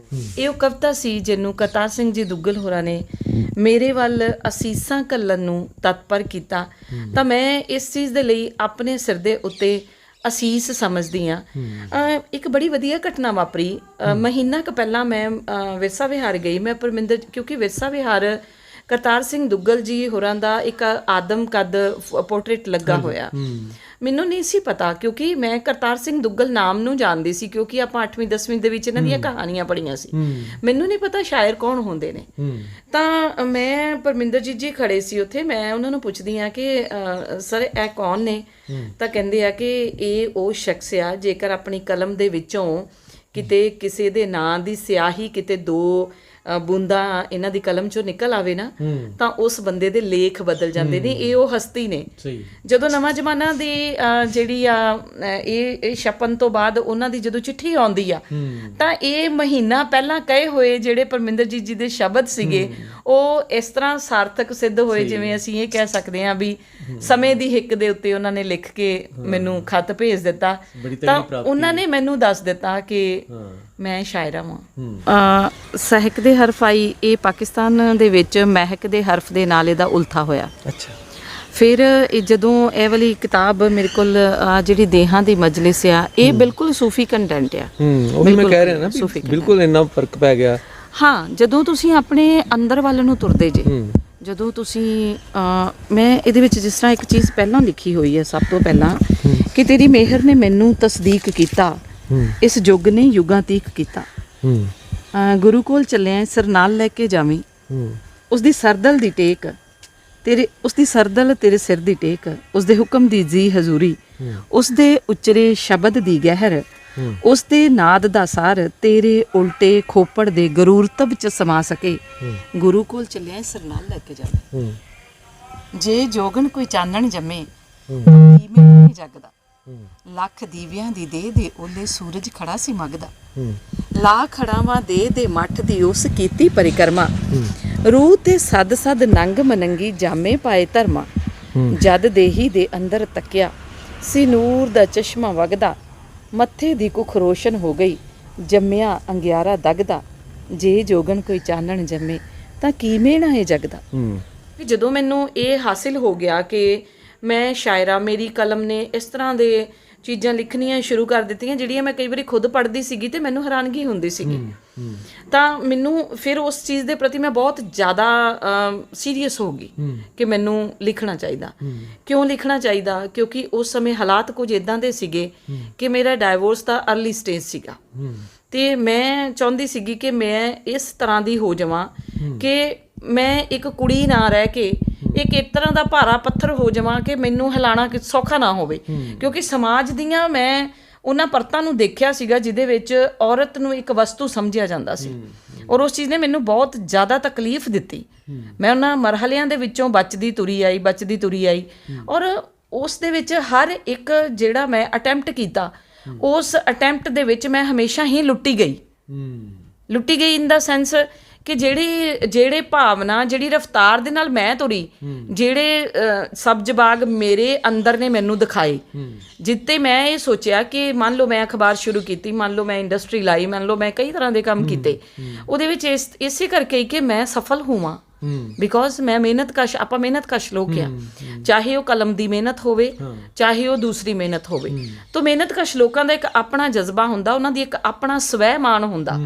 ਇਹ ਉਹ ਕਵਿਤਾ ਸੀ ਜਿਹਨੂੰ ਕਰਤਾਰ ਸਿੰਘ ਜੀ ਦੁੱਗਲ ਹੋਰਾਂ ਨੇ ਮੇਰੇ ਵੱਲ ਅਸੀਸਾਂ ਘੱਲਣ ਨੂੰ ਤਤਪਰ ਕੀਤਾ। ਤਾਂ ਮੈਂ ਇਸ ਚੀਜ਼ ਦੇ ਲਈ ਆਪਣੇ ਸਿਰ ਦੇ ਉੱਤੇ ਅਸੀਸ ਸਮਝਦੀ ਹਾਂ। ਇੱਕ ਬੜੀ ਵਧੀਆ ਘਟਨਾ ਵਾਪਰੀ। ਮਹੀਨਾ ਕੁ ਪਹਿਲਾਂ ਮੈਂ ਵਿਰਸਾ ਵਿਹਾਰ ਗਈ। ਮੈਂ ਕਿਉਂਕਿ ਵਿਰਸਾ ਵਿਹਾਰ ਕਰਤਾਰ ਸਿੰਘ ਦੁੱਗਲ ਜੀ ਹੋਰਾਂ ਦਾ ਇੱਕ ਆਦਮ ਕੱਦ ਪੋਰਟਰੇਟ ਲੱਗਾ ਹੋਇਆ। ਮੈਨੂੰ ਨਹੀਂ ਸੀ ਪਤਾ, ਕਿਉਂਕਿ ਮੈਂ ਕਰਤਾਰ ਸਿੰਘ ਦੁੱਗਲ ਨਾਮ ਨੂੰ ਜਾਣਦੀ ਸੀ, ਕਿਉਂਕਿ ਆਪਾਂ 8ਵੀਂ 10ਵੀਂ ਦੇ ਵਿੱਚ ਇਹਨਾਂ ਦੀਆਂ ਕਹਾਣੀਆਂ ਪੜ੍ਹੀਆਂ ਸੀ। ਮੈਨੂੰ ਨਹੀਂ ਪਤਾ ਸ਼ਾਇਰ ਕੌਣ ਹੁੰਦੇ ਨੇ। ਤਾਂ ਮੈਂ ਪਰਮਿੰਦਰਜੀਤ ਜੀ ਖੜੇ ਸੀ ਉੱਥੇ, ਮੈਂ ਉਹਨਾਂ ਨੂੰ ਪੁੱਛਦੀ ਹਾਂ ਕਿ ਸਰ ਇਹ ਕੌਣ ਨੇ? ਤਾਂ ਕਹਿੰਦੇ ਆ ਕਿ ਇਹ ਉਹ ਸ਼ਖਸ ਆ, ਜੇਕਰ ਆਪਣੀ ਕਲਮ ਦੇ ਵਿੱਚੋਂ ਕਿਤੇ ਕਿਸੇ ਦੇ ਨਾਂ ਦੀ ਸਿਆਹੀ ਕਿਤੇ 2 ਬੂੰਦਾਂ ਇਹਨਾਂ ਦੀ ਕਲਮ ਚੋਂ ਨਿਕਲ ਆਵੇ ਨਾ, ਤਾਂ ਉਸ ਬੰਦੇ ਦੇ ਲੇਖ ਬਦਲ ਜਾਂਦੇ ਨੇ। ਇਹ ਉਹ ਹਸਤੀ ਨੇ। ਜਦੋਂ ਨਵਾਂ ਜ਼ਮਾਨਾ ਦੀ ਜਿਹੜੀ ਆ ਇਹ ਛਪਣ ਤੋਂ ਬਾਅਦ ਉਹਨਾਂ ਦੀ ਜਦੋਂ ਚਿੱਠੀ ਆਉਂਦੀ ਆ, ਤਾਂ ਇਹ ਮਹੀਨਾ ਪਹਿਲਾਂ ਕਹੇ ਹੋਏ ਜਿਹੜੇ ਪਰਮਿੰਦਰਜੀਤ ਜੀ ਦੇ ਸ਼ਬਦ ਸੀਗੇ ਉਹ ਇਸ ਤਰ੍ਹਾਂ ਸਾਰਥਕ ਸਿੱਧ ਹੋਏ, ਜਿਵੇਂ ਅਸੀਂ ਇਹ ਕਹਿ ਸਕਦੇ ਹਾਂ ਵੀ ਸਮੇਂ ਦੀ ਹਿੱਕ ਦੇ ਉੱਤੇ ਉਹਨਾਂ ਨੇ ਲਿਖ ਕੇ ਮੈਨੂੰ ਖੱਤ ਭੇਜ ਦਿੱਤਾ। ਤਾਂ ਉਹਨਾਂ ਨੇ ਮੈਨੂੰ ਦੱਸ ਦਿੱਤਾ ਕਿ ਮੈਂ ਸ਼ਾਇਰਾ ਵਾਂ। ਸਹਿਕ ਦੇ ਹਰਫ ਆਈ, ਇਹ ਪਾਕਿਸਤਾਨ ਦੇ ਵਿੱਚ ਮਹਿਕ ਦੇ ਹਰਫ ਦੇ ਨਾਲ ਇਹਦਾ ਉਲਥਾ ਹੋਇਆ। ਅੱਛਾ। ਫਿਰ ਜਦੋਂ ਇਹ ਵਾਲੀ ਕਿਤਾਬ ਮੇਰੇ ਕੋਲ ਜਿਹੜੀ ਦੇਹਾਂ ਦੀ ਮਜਲਿਸ ਆ, ਇਹ ਬਿਲਕੁਲ ਸੂਫੀ ਕੰਟੈਂਟ ਆ। ਉਹੀ ਮੈਂ ਕਹਿ ਰਿਹਾ ਨਾ, ਬਿਲਕੁਲ ਇੰਨਾ ਫਰਕ ਪੈ ਗਿਆ। ਹਾਂ, ਜਦੋਂ ਤੁਸੀਂ ਆਪਣੇ ਅੰਦਰ ਵੱਲ ਨੂੰ ਤੁਰਦੇ ਜੇ, ਜਦੋਂ ਤੁਸੀਂ ਮੈਂ ਇਹਦੇ ਵਿੱਚ ਜਿਸ ਤਰ੍ਹਾਂ ਇੱਕ ਚੀਜ਼ ਪਹਿਲਾਂ ਲਿਖੀ ਹੋਈ ਹੈ, ਸਭ ਤੋਂ ਪਹਿਲਾਂ ਕਿ ਤੇਰੀ ਮਿਹਰ ਨੇ ਮੈਨੂੰ ਤਸਦੀਕ ਕੀਤਾ, ਇਸ ਯੁੱਗ ਨੇ ਯੁੱਗਾਂ ਤੀਕ ਕੀਤਾ। ਗੁਰੂ ਕੋਲ ਚੱਲਿਆ ਸਿਰ ਨਾਲ ਲੈ ਕੇ ਜਾਵੀਂ, ਉਸਦੀ ਸਰਦਲ ਦੀ ਟੇਕ ਉਸਦੀ ਸਰਦਲ ਤੇਰੇ ਸਿਰ ਦੀ ਟੇਕ, ਉਸਦੇ ਹੁਕਮ ਦੀ ਜੀ ਹਜ਼ੂਰੀ, ਉਸਦੇ ਉਚਰੇ ਸ਼ਬਦ ਦੀ ਗਹਿਰ, ਉਸਦੇ ਨਾਦ ਦਾ ਸਾਰ ਤੇਰੇ ਉਲਟੇ ਖੋਪੜ ਦੇ ਗਰੂਰਤਬ ਚ ਸਮਾ ਸਕੇ। ਗੁਰੂ ਕੋਲ ਚੱਲਿਆ ਸਿਰ ਨਾਲ ਲੈ ਕੇ ਜਾਵੇ, ਜੇ ਜੋਗਣ ਕੋਈ ਚਾਨਣ ਜੰਮੇ ਦੀਵੇ ਨਹੀਂ ਜਗਦਾ, ਲੱਖ ਦੀਵਿਆਂ ਦੀ ਦੇ ਉਹਲੇ ਸੂਰਜ ਖੜਾ ਸੀ ਮਗਦਾ, ਲਾ ਖੜਾਵਾਂ ਦੇ ਮੱਠ ਦੀ ਉਸ ਕੀਤੀ ਪਰਿਕਰਮਾ, ਰੂਹ ਤੇ ਸਦ ਸਦ ਨੰਗ ਮਨੰਗੀ ਜਾਮੇ ਪਾਏ ਧਰਮਾ, ਜਦ ਦੇਹੀ ਦੇ ਅੰਦਰ ਤੱਕਿਆ ਸੀ ਨੂਰ ਦਾ ਚਸ਼ਮਾ ਵਗਦਾ, ਮੱਥੇ ਦੀ ਕੁੱਖ ਰੋਸ਼ਨ ਹੋ ਗਈ ਜੰਮਿਆ ਅੰਗਿਆਰਾ ਦਗਦਾ, ਜੇ ਜੋਗਣ ਕੋਈ ਚਾਨਣ ਜੰਮੇ ਤਾਂ ਕਿਵੇਂ ਨਾ ਇਹ ਜਗਦਾ। ਜਦੋਂ ਮੈਨੂੰ ਇਹ ਹਾਸਿਲ ਹੋ ਗਿਆ ਕਿ ਮੈਂ ਸ਼ਾਇਰਾ, ਮੇਰੀ ਕਲਮ ਨੇ ਇਸ ਤਰ੍ਹਾਂ ਦੇ ਚੀਜ਼ਾਂ ਲਿਖਣੀਆਂ ਸ਼ੁਰੂ ਕਰ ਦਿੱਤੀਆਂ ਜਿਹੜੀਆਂ ਮੈਂ ਕਈ ਵਾਰੀ ਖੁਦ ਪੜ੍ਹਦੀ ਸੀਗੀ ਤੇ ਮੈਨੂੰ ਹੈਰਾਨਗੀ ਹੁੰਦੀ ਸੀਗੀ, ਤਾਂ ਮੈਨੂੰ ਫਿਰ ਉਸ ਚੀਜ਼ ਦੇ ਪ੍ਰਤੀ ਮੈਂ ਬਹੁਤ ਜ਼ਿਆਦਾ ਸੀਰੀਅਸ ਹੋ ਗਈ ਕਿ ਮੈਨੂੰ ਲਿਖਣਾ ਚਾਹੀਦਾ। ਕਿਉਂ ਲਿਖਣਾ ਚਾਹੀਦਾ? ਕਿਉਂਕਿ ਉਸ ਸਮੇਂ ਹਾਲਾਤ ਕੁਝ ਇੱਦਾਂ ਦੇ ਸੀਗੇ ਕਿ ਮੇਰਾ ਡਾਈਵੋਰਸ ਦਾ ਅਰਲੀ ਸਟੇਜ ਸੀਗਾ ਤੇ ਮੈਂ ਚਾਹੁੰਦੀ ਸੀਗੀ ਕਿ ਮੈਂ ਇਸ ਤਰ੍ਹਾਂ ਦੀ ਹੋ ਜਾਵਾਂ ਕਿ ਮੈਂ ਇੱਕ ਕੁੜੀ ਨਾ ਰਹਿ ਕੇ ਇੱਕ ਤਰ੍ਹਾਂ ਦਾ ਭਾਰਾ ਪੱਥਰ ਹੋ ਜਾਵਾਂ ਕਿ ਮੈਨੂੰ ਹਿਲਾਣਾ ਸੌਖਾ ਨਾ ਹੋਵੇ, ਕਿਉਂਕਿ ਸਮਾਜ ਦੀਆਂ ਮੈਂ ਉਹਨਾਂ ਪਰਤਾਂ ਨੂੰ ਦੇਖਿਆ ਸੀਗਾ ਜਿਹਦੇ ਵਿੱਚ ਔਰਤ ਨੂੰ ਇੱਕ ਵਸਤੂ ਸਮਝਿਆ ਜਾਂਦਾ ਸੀ। ਔਰ ਉਸ ਚੀਜ਼ ਨੇ ਮੈਨੂੰ ਬਹੁਤ ਜ਼ਿਆਦਾ ਤਕਲੀਫ ਦਿੱਤੀ। ਮੈਂ ਉਹਨਾਂ ਮਰਹਲਿਆਂ ਦੇ ਵਿੱਚੋਂ ਬਚਦੀ ਤੁਰੀ ਆਈ ਔਰ ਉਸ ਦੇ ਵਿੱਚ ਹਰ ਇੱਕ ਜਿਹੜਾ ਮੈਂ ਅਟੈਂਪਟ ਕੀਤਾ, ਉਸ ਅਟੈਂਪਟ ਦੇ ਵਿੱਚ ਮੈਂ ਹਮੇਸ਼ਾ ਹੀ ਲੁੱਟੀ ਗਈ ਇਨ ਦਾ ਸੈਂਸ ਕਿ ਜਿਹੜੇ ਭਾਵਨਾ, ਜਿਹੜੀ ਰਫ਼ਤਾਰ ਦੇ ਨਾਲ ਮੈਂ ਤੁਰੀ, ਜਿਹੜੇ ਸਬਜ਼ ਬਾਗ ਮੇਰੇ ਅੰਦਰ ਨੇ ਮੈਨੂੰ ਦਿਖਾਏ, ਜਿੱਤੇ ਮੈਂ ਇਹ ਸੋਚਿਆ ਕਿ ਮੰਨ ਲਓ ਮੈਂ ਅਖਬਾਰ ਸ਼ੁਰੂ ਕੀਤੀ, ਮੰਨ ਲਓ ਮੈਂ ਇੰਡਸਟਰੀ ਲਾਈ, ਮੰਨ ਲਓ ਮੈਂ ਕਈ ਤਰ੍ਹਾਂ ਦੇ ਕੰਮ ਕੀਤੇ, ਉਹਦੇ ਵਿੱਚ ਇਸੇ ਕਰਕੇ ਕਿ ਮੈਂ ਸਫਲ ਹੋਵਾਂ। ਬਿਕੋਜ਼ ਮੈਂ ਆਪਾਂ ਮਿਹਨਤਕਸ਼ ਲੋਕ ਆ, ਚਾਹੇ ਉਹ ਕਲਮ ਦੀ ਮਿਹਨਤ ਹੋਵੇ, ਚਾਹੇ ਉਹ ਦੂਸਰੀ ਮਿਹਨਤ ਹੋਵੇ। ਤਾਂ ਮਿਹਨਤਕਸ਼ ਲੋਕਾਂ ਦਾ ਇੱਕ ਆਪਣਾ ਜਜ਼ਬਾ ਹੁੰਦਾ, ਉਹਨਾਂ ਦੀ ਇੱਕ ਆਪਣਾ ਸਵੈ-ਮਾਣ ਹੁੰਦਾ,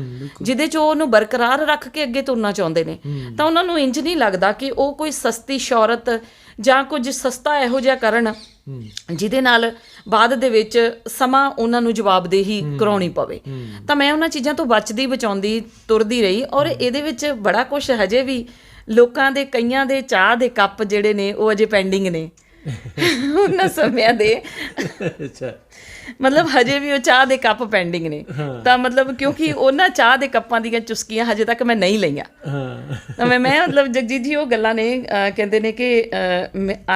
ਜਿਹਦੇ 'ਚ ਉਹਨੂੰ ਬਰਕਰਾਰ ਰੱਖ ਕੇ ਅੱਗੇ ਤੁਰਨਾ ਚਾਹੁੰਦੇ ਨੇ। ਤਾਂ ਉਹਨਾਂ ਨੂੰ ਇੰਜ ਨਹੀਂ ਲੱਗਦਾ ਕਿ ਉਹ ਕੋਈ ਸਸਤੀ ਸ਼ੌਹਰਤ ਜਾਂ ਕੁਝ ਸਸਤਾ ਇਹੋ ਜਿਹਾ ਕਰਨ ਜਿਹਦੇ ਨਾਲ ਬਾਅਦ ਦੇ ਵਿੱਚ ਸਮਾਂ ਉਹਨਾਂ ਨੂੰ ਜਵਾਬਦੇਹੀ ਕਰਾਉਣੀ ਪਵੇ। ਤਾਂ ਮੈਂ ਉਹਨਾਂ ਚੀਜ਼ਾਂ ਤੋਂ ਬਚਾਉਂਦੀ ਤੁਰਦੀ ਰਹੀ। ਔਰ ਇਹਦੇ ਵਿੱਚ ਬੜਾ ਕੁਛ ਹਜੇ ਵੀ ਲੋਕਾਂ ਦੇ, ਕਈਆਂ ਦੇ ਚਾਹ ਦੇ ਕੱਪ ਜਿਹੜੇ ਨੇ ਉਹ ਅਜੇ ਪੈਂਡਿੰਗ ਨੇ ਉਹਨਾਂ ਸਮਿਆਂ ਦੇ। ਅੱਛਾ, ਮਤਲਬ ਹਜੇ ਵੀ ਉਹ ਚਾਹ ਦੇ ਕੱਪ ਪੈਂਡਿੰਗ ਨੇ। ਤਾਂ ਮਤਲਬ ਕਿਉਂਕਿ ਉਹਨਾਂ ਚਾਹ ਦੇ ਕੱਪਾਂ ਦੀਆਂ ਚੁਸਕੀਆਂ ਹਜੇ ਤੱਕ ਮੈਂ ਨਹੀਂ ਲਈਆਂ। ਤਾਂ ਮੈਂ ਮਤਲਬ ਜਗਜੀਤ ਜੀ ਉਹ ਗੱਲਾਂ ਨੇ, ਕਹਿੰਦੇ ਨੇ ਕਿ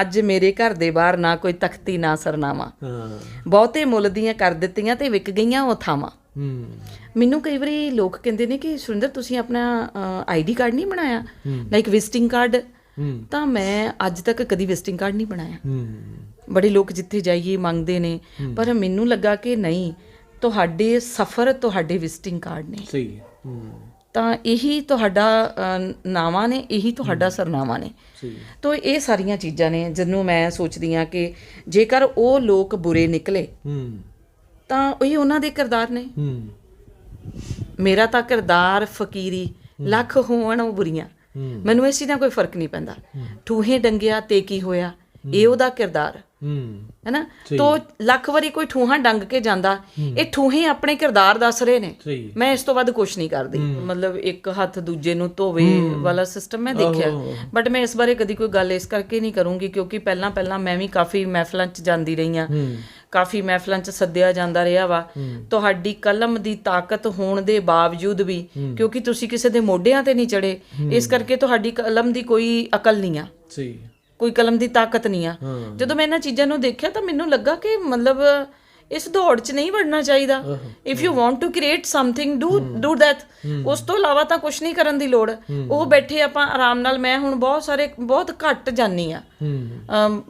ਅੱਜ ਮੇਰੇ ਘਰ ਦੇ ਬਾਹਰ ਨਾ ਕੋਈ ਤਖਤੀ ਨਾ ਸਰਨਾਮਾ, ਬਹੁਤੇ ਮੁੱਲ ਦੀਆਂ ਕਰ ਦਿੱਤੀਆਂ ਤੇ ਵਿਕ ਗਈਆਂ ਉਹ ਥਾਵਾਂ। ਮੈਨੂੰ ਕਈ ਵਾਰੀ ਲੋਕ ਕਹਿੰਦੇ ਨੇ ਕਿ ਸੁਰਿੰਦਰ ਤੁਸੀਂ ਆਪਣਾ ID ਕਾਰਡ ਨਹੀਂ ਬਣਾਇਆ, ਲਾਈਕ ਵਿਜ਼ਿਟਿੰਗ ਕਾਰਡ। ਤਾਂ ਮੈਂ ਅੱਜ ਤੱਕ ਕਦੀ ਵਿਜ਼ਿਟਿੰਗ ਕਾਰਡ ਨਹੀਂ ਬਣਾਇਆ। ਬੜੇ ਲੋਕ ਜਿੱਥੇ ਜਾਈਏ ਮੰਗਦੇ ਨੇ, ਪਰ ਮੈਨੂੰ ਲੱਗਾ ਕਿ ਨਹੀਂ, ਤੁਹਾਡੇ ਸਫ਼ਰ ਤੁਹਾਡੇ ਵਿਜ਼ਿਟਿੰਗ ਕਾਰਡ ਨੇ। ਸਹੀ। ਤਾਂ ਇਹੀ ਤੁਹਾਡਾ ਨਾਵਾਂ ਨੇ, ਇਹੀ ਤੁਹਾਡਾ ਸਰਨਾਮਾ ਨੇ। ਤਾਂ ਇਹ ਸਾਰੀਆਂ ਚੀਜ਼ਾਂ ਨੇ ਜਿਹਨੂੰ ਮੈਂ ਸੋਚਦੀ ਹਾਂ ਕਿ ਜੇਕਰ ਉਹ ਲੋਕ ਬੁਰੇ ਨਿਕਲੇ ਤਾਂ ਉਹੀ ਉਹਨਾਂ ਦੇ ਕਿਰਦਾਰ ਨੇ। ਮੇਰਾ ਤਾਂ ਕਿਰਦਾਰ ਫਕੀਰੀ ਲੱਖ ਹੋਣ ਉਹ ਬੁਰੀਆਂ, ਮੈਨੂੰ ਇਸ ਚੀਜ਼ ਦਾ ਕੋਈ ਫਰਕ ਨਹੀਂ ਪੈਂਦਾ। ਠੂਹੇ ਡੰਗਿਆ ਤੇ ਕੀ ਹੋਇਆ, ਇਹ ਉਹਦਾ ਕਿਰਦਾਰ ਹੈ ਨਾ। ਤੋ ਲੱਖ ਵਾਰੀ ਕੋਈ ਠੂਹਾਂ ਡੰਗ ਕੇ ਜਾਂਦਾ, ਇਹ ਠੂਹੇ ਆਪਣੇ ਕਿਰਦਾਰ ਦੱਸ ਰਹੇ ਨੇ। ਮੈਂ ਇਸ ਤੋਂ ਵੱਧ ਕੁਛ ਨਹੀਂ ਕਰਦੀ। ਮਤਲਬ ਇੱਕ ਹੱਥ ਦੂਜੇ ਨੂੰ ਧੋਵੇ ਵਾਲਾ ਸਿਸਟਮ ਮੈਂ ਦੇਖਿਆ, ਬਟ ਮੈਂ ਇਸ ਬਾਰੇ ਕਦੀ ਕੋਈ ਗੱਲ ਇਸ ਕਰਕੇ ਨਹੀਂ ਕਰੂੰਗੀ ਕਿਉਂਕਿ ਪਹਿਲਾਂ ਮੈਂ ਵੀ ਕਾਫੀ ਮਹਿਫਲਾਂ 'ਚ ਜਾਂਦੀ ਰਹੀ ਹਾਂ, ਕਾਫੀ ਮਹਿਫਲਾਂ 'ਚ ਸੱਦਿਆ ਜਾਂਦਾ ਰਿਹਾ ਵਾ। ਤੁਹਾਡੀ ਕਲਮ ਦੀ ਤਾਕਤ ਹੋਣ ਦੇ ਬਾਵਜੂਦ ਵੀ, ਕਿਉਂਕਿ ਤੁਸੀਂ ਕਿਸੇ ਦੇ ਮੋਢਿਆਂ ਤੇ ਨਹੀਂ ਚੜੇ, ਇਸ ਕਰਕੇ ਤੁਹਾਡੀ ਕਲਮ ਦੀ ਕੋਈ ਅਕਲ ਨਹੀਂ ਆ, ਕੋਈ ਕਲਮ ਦੀ ਤਾਕਤ ਨਹੀਂ ਆ। ਜਦੋਂ ਮੈਂ ਇਹਨਾਂ ਚੀਜ਼ਾਂ ਨੂੰ ਦੇਖਿਆ ਤਾਂ ਮੈਨੂੰ ਲੱਗਾ ਕਿ ਮਤਲਬ ਇਸ ਦੌੜ 'ਚ ਨਹੀਂ ਵੜਨਾ ਚਾਹੀਦਾ। If you want to create something, do that. ਉਸ ਤੋਂ ਇਲਾਵਾ ਤਾਂ ਕੁਛ ਨਹੀਂ ਕਰਨ ਦੀ ਲੋੜ। ਉਹ ਬੈਠੇ ਆਪਾਂ ਆਰਾਮ ਨਾਲ, ਮੈਂ ਹੁਣ ਬਹੁਤ ਘੱਟ ਜਾਂਦੀ ਆ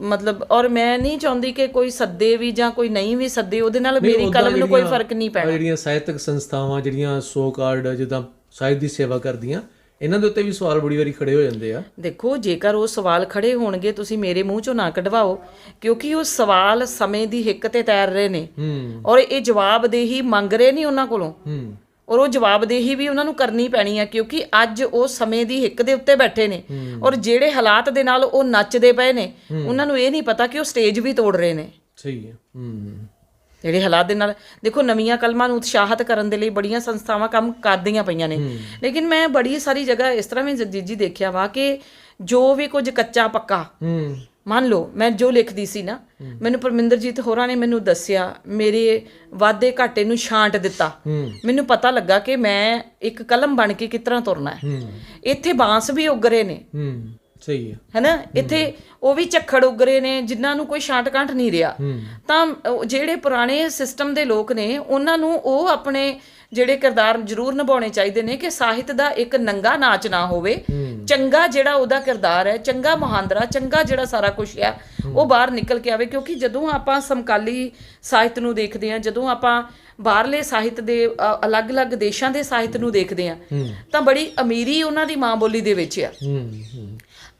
ਮਤਲਬ, ਔਰ ਮੈਂ ਨਹੀਂ ਚਾਹੁੰਦੀ ਕਿ ਕੋਈ ਸੱਦੇ ਵੀ ਜਾਂ ਕੋਈ ਨਹੀਂ ਵੀ ਸੱਦੇ, ਉਹਦੇ ਨਾਲ ਮੇਰੀ ਕਲਮ ਨੂੰ ਕੋਈ ਫਰਕ ਨਹੀਂ ਪੈਣਾ। ਜਿਹੜੀਆਂ ਸਾਹਿਤਕ ਸੰਸਥਾਵਾਂ, ਜਿਹੜੀਆਂ ਸੋ ਕਾਰਡ ਜਿੱਦਾਂ ਸਾਹਿਤ ਦੀ ਸੇਵਾ ਕਰਦੀਆਂ, ਇਹਨਾਂ ਦੇ ਉੱਤੇ ਵੀ ਸਵਾਲ ਬੜੀ ਵਾਰੀ ਖੜੇ ਹੋ ਜਾਂਦੇ ਆ। ਦੇਖੋ, ਜੇਕਰ ਉਹ ਸਵਾਲ ਖੜੇ ਹੋਣਗੇ ਤੁਸੀਂ ਮੇਰੇ ਮੂੰਹ ਚੋਂ ਨਾ ਕਢਵਾਓ, ਕਿਉਂਕਿ ਉਹ ਸਵਾਲ ਸਮੇਂ ਦੀ ਹਿੱਕ ਤੇ ਤੈਰ ਰਹੇ ਨੇ ਔਰ ਇਹ ਜਵਾਬਦੇਹੀ ਮੰਗ ਰਹੇ ਨਹੀਂ ਉਹਨਾਂ ਕੋਲੋਂ, ਔਰ ਉਹ ਜਵਾਬਦੇਹੀ ਵੀ ਉਹਨਾਂ ਨੂੰ ਕਰਨੀ ਪੈਣੀ ਆ ਕਿਉਂਕਿ ਅੱਜ ਉਹ ਸਮੇਂ ਦੀ ਹਿੱਕ ਦੇ ਉੱਤੇ ਬੈਠੇ ਨੇ ਔਰ ਜਿਹੜੇ ਹਾਲਾਤ ਦੇ ਨਾਲ ਉਹ ਨੱਚਦੇ ਪਏ ਨੇ, ਉਹਨਾਂ ਨੂੰ ਇਹ ਨਹੀਂ ਪਤਾ ਕਿ ਉਹ ਸਟੇਜ ਵੀ ਤੋੜ ਰਹੇ ਨੇ। ਸਹੀ ਹੈ। ਜਿਹੜੇ ਹਾਲਾਤ ਦੇ ਨਾਲ, ਦੇਖੋ ਨਵੀਆਂ ਕਲਮਾਂ ਨੂੰ ਉਤਸ਼ਾਹਿਤ ਕਰਨ ਦੇ ਲਈ ਬੜੀਆਂ ਸੰਸਥਾਵਾਂ ਕੰਮ ਕਰਦੀਆਂ ਪਈਆਂ ਨੇ, ਲੇਕਿਨ ਮੈਂ ਬੜੀ ਸਾਰੀ ਜਗ੍ਹਾ ਇਸ ਤਰ੍ਹਾਂ ਵੀ ਜਗਜੀਤ ਜੀ ਦੇਖਿਆ ਵਾ ਕਿ ਜੋ ਵੀ ਕੁਝ ਕੱਚਾ ਪੱਕਾ, ਮੰਨ ਲਓ ਮੈਂ ਜੋ ਲਿਖਦੀ ਸੀ ਨਾ, ਮੈਨੂੰ ਪਰਮਿੰਦਰਜੀਤ ਹੋਰਾਂ ਨੇ ਮੈਨੂੰ ਦੱਸਿਆ, ਮੇਰੇ ਵਾਧੇ ਘਾਟੇ ਨੂੰ ਛਾਂਟ ਦਿੱਤਾ, ਮੈਨੂੰ ਪਤਾ ਲੱਗਾ ਕਿ ਮੈਂ ਇੱਕ ਕਲਮ ਬਣ ਕੇ ਕਿਸ ਤਰ੍ਹਾਂ ਤੁਰਨਾ ਹੈ। ਇੱਥੇ ਬਾਂਸ ਵੀ ਉੱਗ ਰਹੇ ਨੇ, ਸਹੀ ਹੈ ਨਾ, ਇੱਥੇ ਉਹ ਵੀ ਝੱਖੜ ਉੱਗ ਰਹੇ ਨੇ ਜਿਨ੍ਹਾਂ ਨੂੰ ਕੋਈ ਛਾਂਟ ਕਾਂਟ ਨਹੀਂ ਰਿਹਾ। ਤਾਂ ਜਿਹੜੇ ਪੁਰਾਣੇ ਸਿਸਟਮ ਦੇ ਲੋਕ ਨੇ ਉਹਨਾਂ ਨੂੰ ਉਹ ਆਪਣੇ ਜਿਹੜੇ ਕਿਰਦਾਰ ਜ਼ਰੂਰ ਨਿਭਾਉਣੇ ਚਾਹੀਦੇ ਨੇ ਕਿ ਸਾਹਿਤ ਦਾ ਇੱਕ ਨੰਗਾ ਨਾਚ ਨਾ ਹੋਵੇ, ਚੰਗਾ ਜਿਹੜਾ ਉਹਦਾ ਕਿਰਦਾਰ ਹੈ, ਚੰਗਾ ਮੁਹਾਂਦਰਾ, ਚੰਗਾ ਜਿਹੜਾ ਸਾਰਾ ਕੁਛ ਆ ਉਹ ਬਾਹਰ ਨਿਕਲ ਕੇ ਆਵੇ। ਕਿਉਂਕਿ ਜਦੋਂ ਆਪਾਂ ਸਮਕਾਲੀ ਸਾਹਿਤ ਨੂੰ ਦੇਖਦੇ ਹਾਂ, ਜਦੋਂ ਆਪਾਂ ਬਾਹਰਲੇ ਸਾਹਿਤ ਦੇ ਅਲੱਗ-ਅਲੱਗ ਦੇਸ਼ਾਂ ਦੇ ਸਾਹਿਤ ਨੂੰ ਦੇਖਦੇ ਹਾਂ ਤਾਂ ਬੜੀ ਅਮੀਰੀ ਉਹਨਾਂ ਦੀ ਮਾਂ ਬੋਲੀ ਦੇ ਵਿੱਚ ਆ।